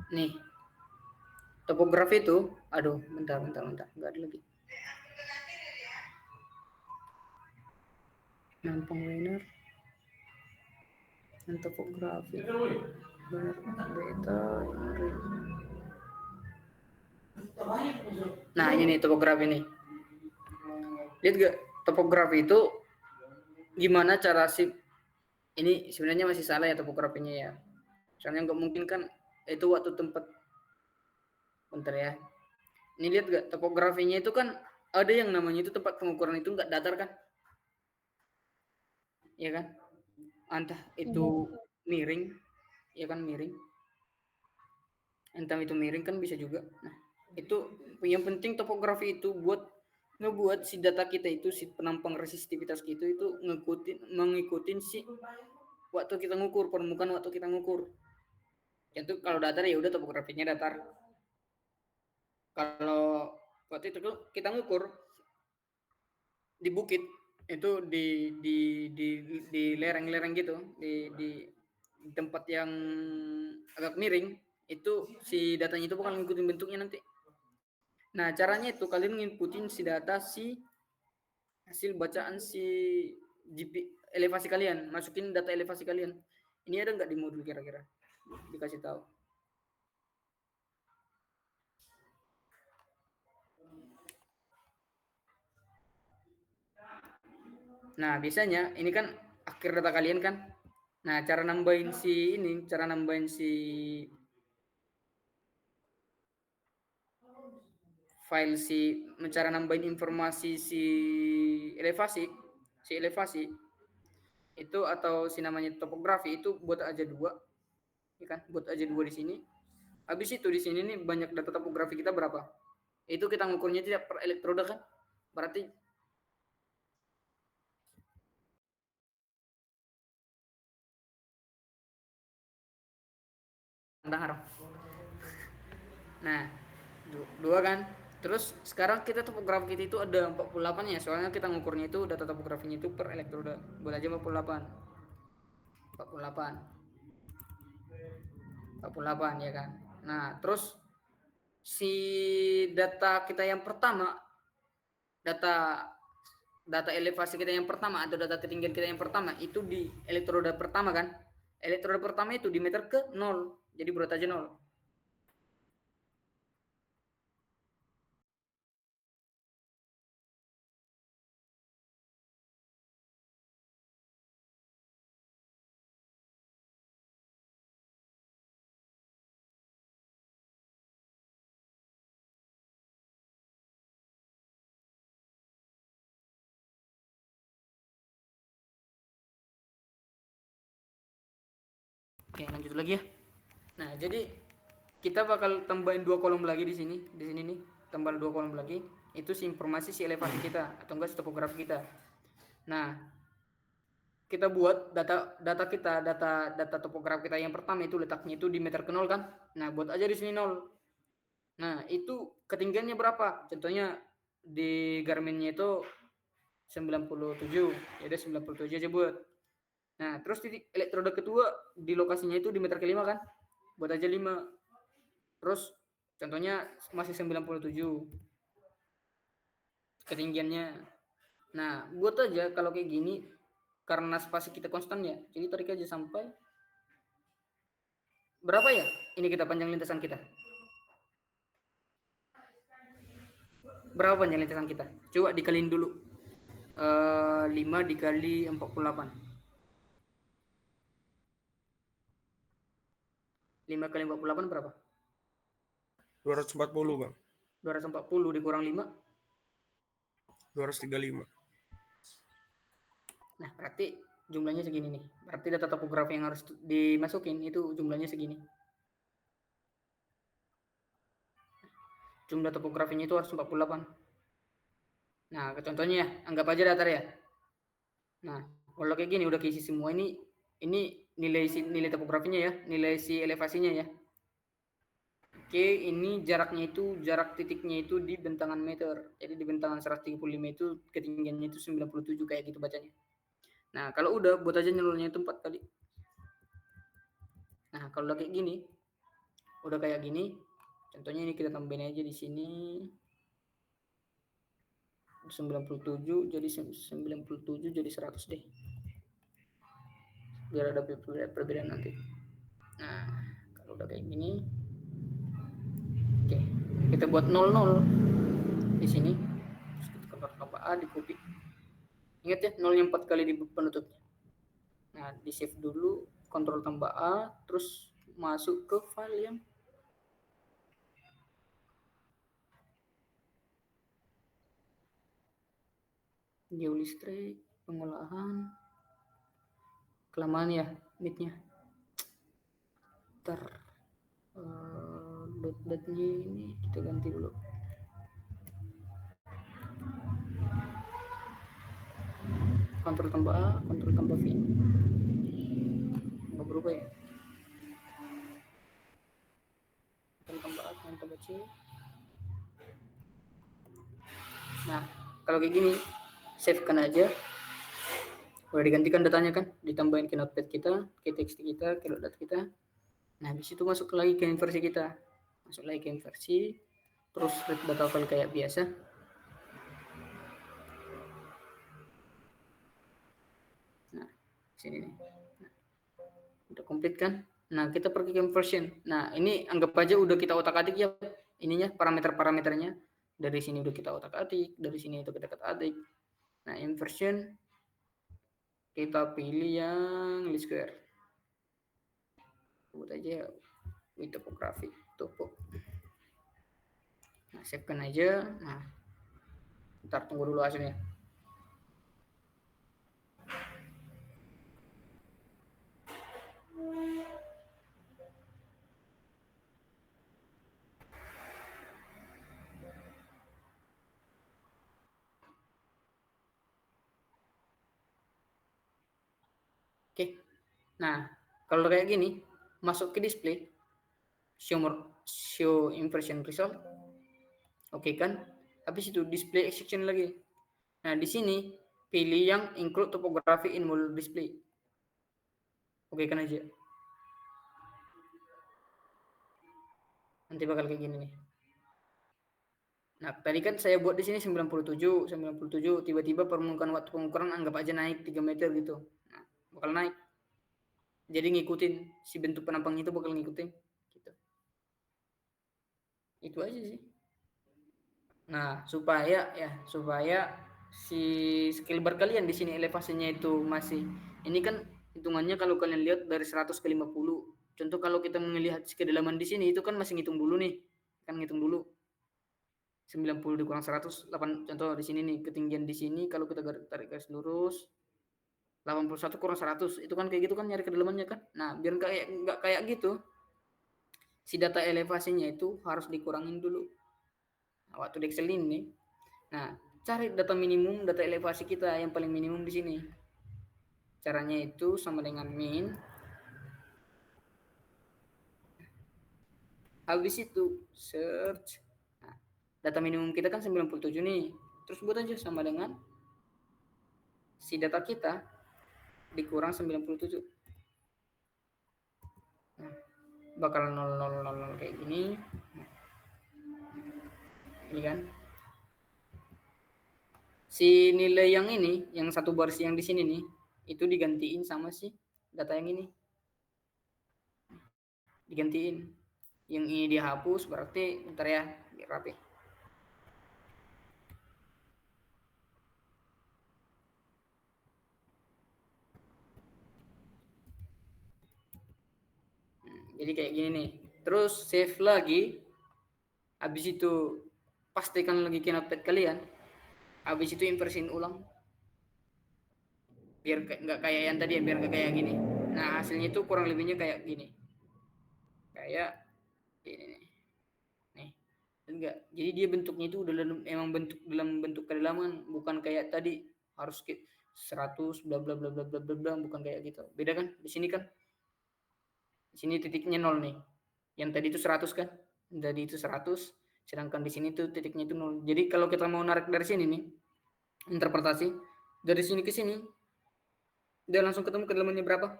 Nih, topografi itu, aduh, bentar, nggak ada lagi. Nampang liner, dan topografi, beta, nah ini nih topografi nih. Lihat gak topografi itu gimana cara sih? Ini sebenarnya masih salah ya topografinya ya. Soalnya nggak mungkin kan itu waktu tempat. Bentar ya. Ini lihat gak topografinya itu kan ada yang namanya itu tempat pengukuran itu nggak datar kan? Iya kan? Entah itu miring, ya kan miring. Entah itu miring kan bisa juga. Nah, itu yang penting topografi itu ngebuat si data kita itu, si penampang resistivitas kita itu mengikutin si waktu kita ngukur, permukaan waktu kita ngukur. Itu kalau datar ya udah topografinya datar. Kalau waktu itu kita ngukur di bukit itu di lereng-lereng gitu, di tempat yang agak miring, itu si datanya itu bakal ngikutin bentuknya nanti. Nah, caranya itu kalian ngikutin si data si hasil bacaan si elevasi kalian, masukin data elevasi kalian. Ini ada nggak di modul kira-kira? Dikasih tahu. Nah, biasanya ini kan akhir data kalian kan. Nah, cara nambahin si file cara nambahin informasi si elevasi itu atau si namanya topografi itu buat aja 2, ya kan? Buat aja 2 di sini. Habis itu di sini nih banyak data topografi kita berapa? Itu kita ngukurnya tidak per elektroda kan? Berarti nah, 2 kan? Terus sekarang kita topografi kita itu ada 48 ya, soalnya kita ngukurnya itu data topografinya itu per elektroda. Boleh aja 48 ya kan. Nah, terus si data kita yang pertama, data elevasi kita yang pertama atau data ketinggian kita yang pertama itu di elektroda pertama kan. Elektroda pertama itu di meter ke 0. Jadi buat aja 0. Oke, lanjut lagi ya. Nah, jadi kita bakal tambahin 2 kolom lagi di sini nih, tambah 2 kolom lagi. Itu si informasi si elevasi kita atau enggak si topografi kita. Nah, kita buat data topografi kita yang pertama itu letaknya itu di meter ke 0 kan. Nah, buat aja di sini 0. Nah, itu ketinggiannya berapa? Contohnya di Garmin-nya itu 97. Jadi 97 aja buat. Nah, terus di elektroda kedua di lokasinya itu di meter ke-5 kan? Buat aja 5. Terus contohnya masih 97 ketinggiannya. Nah, buat aja kalau kayak gini karena spasi kita konstan ya. Jadi tarik aja sampai berapa ya? Ini kita panjang lintasan kita. Berapa panjang lintasan kita? Coba dikaliin dulu. 5 dikali 48. 5 kali 48 berapa? 240, Bang. 240 dikurang 5. 235. Nah, berarti jumlahnya segini nih. Berarti data topografi yang harus dimasukin itu jumlahnya segini. Jumlah topografinya itu harus 48. Nah, contohnya ya, anggap aja datar ya. Nah, kalau kayak gini udah keisi semua ini nilai topografinya ya, nilai si elevasinya ya. Oke, ini jaraknya itu, jarak titiknya itu di bentangan meter. Jadi di bentangan 135 itu ketinggiannya itu 97 kayak gitu bacanya. Nah, kalau udah buat aja nolnya itu 4 kali. Nah, kalau udah kayak gini, udah kayak gini, contohnya ini kita tambahin aja di sini 97 jadi 97 jadi 100 deh. Biar ada perbedaan nanti. Nah, kalau udah kayak gini, oke, kita buat 00 di sini. Terus kita convert tambah A di copy. Ingat ya, 0-nya 4 kali di penutupnya. Nah, di save dulu, kontrol tambah A, terus masuk ke file yang geolistrik, pengolahan, kelamaan ya, mitnya. Ntar dot-dotnya ini kita ganti dulu. Kontrol tambah A, kontrol tambah V. Nggak berubah ya. Kontrol tambah A, kontrol tambah C. Nah, kalau kayak gini, save kan aja. Udah digantikan datanya kan, ditambahin ke notepad kita, ke txt kita, ke dot kita. Nah, habis itu masuk lagi ke inversi kita. Masuk lagi ke inversi, terus read data file kayak biasa. Nah, sini nih. Nah, udah komplit kan? Nah, kita pergi ke inversion. Nah, ini anggap aja udah kita otak-atik ya ininya, parameter-parameternya. Dari sini udah kita otak-atik, dari sini itu kita otak-atik. Nah, inversion kita pilih yang least square. Buat aja with topography, topo. Nah, save kan aja. Nah, ntar tunggu dulu hasilnya. Oke. Nah, kalau kayak gini, masuk ke display, show inversion result. Oke kan? Habis itu display exception lagi. Nah, di sini pilih yang include topography in model display. Oke kan aja. Nanti bakal kayak gini nih. Nah, tadi kan saya buat di sini 97, tiba-tiba permukaan waktu pengukuran anggap aja naik 3 meter gitu. Nah, bakal naik. Jadi ngikutin si bentuk penampangnya itu bakal ngikutin gitu. Itu aja sih. Nah, supaya si skill bar kalian di sini elevasinya itu masih ini kan hitungannya kalau kalian lihat dari 100 ke 50. Contoh kalau kita melihat kedalaman di sini itu kan masih ngitung dulu nih. Kan ngitung dulu. 90 dikurang 100, 8 contoh di sini nih ketinggian di sini kalau kita tarik garis lurus 81 kurang 100 itu kan kayak gitu kan, nyari kedalamannya kan. Nah, biar nggak kayak gitu, si data elevasinya itu harus dikurangin dulu. Nah, waktu di Excel ini, nah cari data minimum, data elevasi kita yang paling minimum di sini. Caranya itu sama dengan min. Habis itu search. Nah, data minimum kita kan 97 nih. Terus buat aja sama dengan si data kita dikurang 97. Nah, bakal 0000 kayak gini. Ini kan. Si nilai yang ini, yang satu baris yang di sini nih, itu digantiin sama si data yang ini. Digantiin. Yang ini dihapus, berarti bentar ya, biar rapi. Jadi kayak gini nih. Terus save lagi. Habis itu pastikan lagi notepad kalian. Habis itu inversiin ulang. Biar nggak kayak yang tadi, biar nggak kayak gini. Nah, hasilnya itu kurang lebihnya kayak gini. Kayak ini nih. Nih. Enggak. Jadi dia bentuknya itu emang dalam bentuk kedalaman, bukan kayak tadi harus 100 bla bla bla bla bla bla, bukan kayak gitu. Beda kan? Di sini kan. Di sini titiknya 0 nih. Yang tadi itu 100 kan? Tadi itu 100, sedangkan di sini tuh titiknya itu 0. Jadi kalau kita mau narik dari sini nih, interpretasi dari sini ke sini, dia langsung ketemu kedalamannya berapa?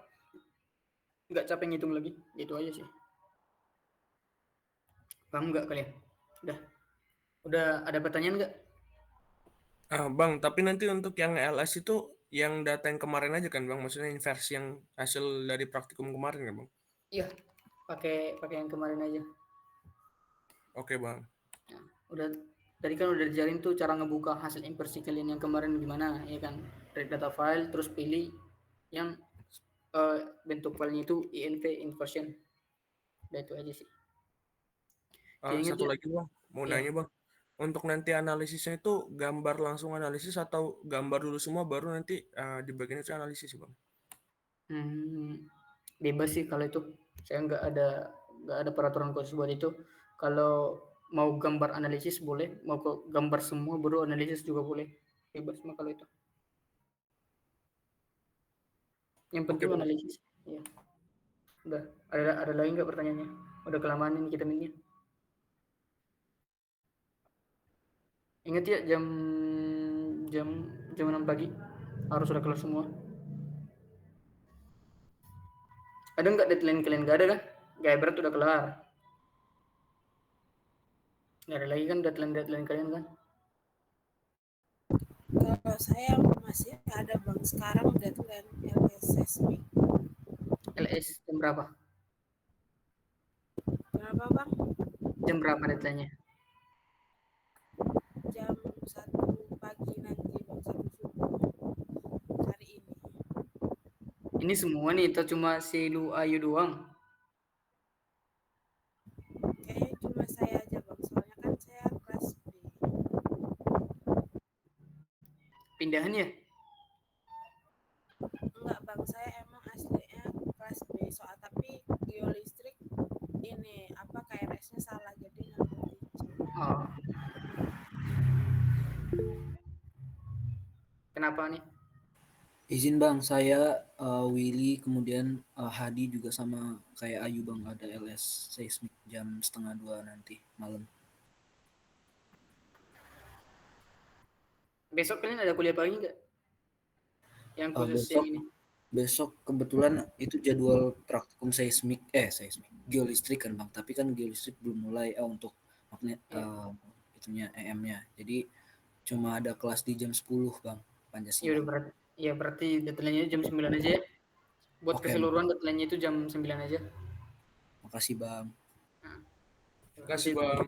Nggak capek ngitung lagi, itu aja sih. Paham nggak kalian? Udah ada pertanyaan nggak? Bang, tapi nanti untuk yang LS itu yang data yang kemarin aja kan Bang? Maksudnya inversi yang hasil dari praktikum kemarin kan Bang? Iya, pakai yang kemarin aja. Oke Bang. Nah, udah tadi kan udah diajarin tuh cara ngebuka hasil inversi kalian yang kemarin gimana, ya kan? Read data file, terus pilih yang bentuk filenya itu INV inversion. Udah itu aja sih. Satu lagi Bang, mau nanya Bang. Untuk nanti analisisnya itu gambar langsung analisis atau gambar dulu semua baru nanti di bagian itu analisis Bang? Bebas sih kalau itu. Saya nggak ada peraturan khusus buat itu. Kalau mau gambar analisis boleh, mau gambar semua baru analisis juga boleh. Bebas mah kalau itu. Yang penting analisis. Ya. Udah. Ada lagi nggak pertanyaannya? Udah kelamaan ini kita minnya. Ingat ya jam 6 pagi harus sudah kelar semua. Ada nggak deadline kalian? Nggak ada kan? Gaya berat udah kelar. Nggak ada lagi kan deadline kalian kan? Kalau saya masih ada Bang, sekarang deadline LS seismik. LS jam berapa? Berapa Bang? Jam berapa deadline-nya? Jam 1 pagi nanti Bang, 1 subuh hari ini. Ini semua nih atau cuma si Lu Ayu doang? Kayaknya cuma saya aja Bang, soalnya kan saya kelas B. Pindahan ya? Enggak Bang, saya emang aslinya kelas B, soal tapi geolistrik ini apa KRS-nya salah jadi ngambil Oh. Kenapa nih? Izin Bang, saya Willy, kemudian Hadi juga sama kayak Ayu Bang, ada LS seismik jam 1:30 nanti malam. Besok kalian ada kuliah pagi nggak? Yang khusus yang ini? Besok kebetulan itu jadwal praktikum seismik geolistrik kan Bang, tapi kan geolistrik belum mulai untuk magnet itunya EM-nya. Jadi cuma ada kelas di jam 10 Bang, Pancasila. Berarti deadline-nya jam 9 aja ya. Buat keseluruhan deadline-nya itu jam 9 aja. Makasih Bang. Makasih Bang.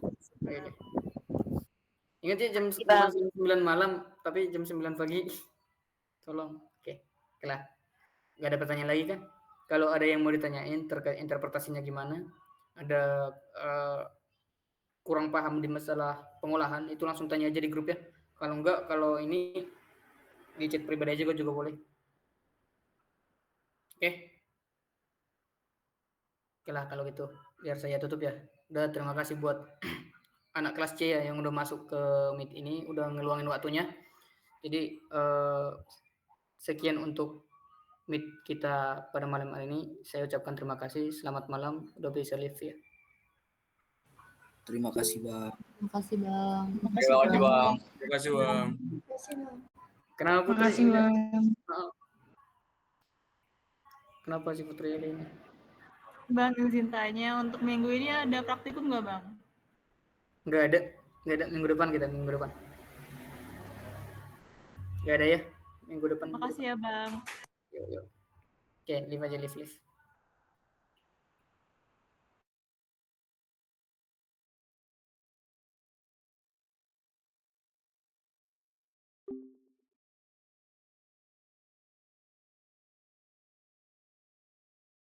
Ingat ya jam 9 malam tapi jam 9 pagi. Tolong. Oke. Kelar. Gak ada pertanyaan lagi kan? Kalau ada yang mau ditanyain terkait interpretasinya gimana, ada kurang paham di masalah pengolahan, itu langsung tanya aja di grup ya. Kalau enggak, kalau ini di chat pribadi aja juga boleh. Oke. Oke lah kalau gitu, biar saya tutup ya. Udah, terima kasih buat anak kelas C ya yang udah masuk ke Meet ini, udah ngeluangin waktunya. Jadi sekian untuk Meet kita pada malam hari ini. Saya ucapkan terima kasih. Selamat malam. Udah bisa live ya. Terima kasih Bang. Terima kasih Bang. Terima kasih Bang. Terima kasih Bang. Kenapa Putri? Makasih Bang. Kenapa sih Putri ini? Bang, izin tanya, untuk minggu ini ada praktikum nggak Bang? Nggak ada minggu depan kita minggu depan. Nggak ada ya minggu depan. Makasih ya Bang. Yuk. Oke, live aja live.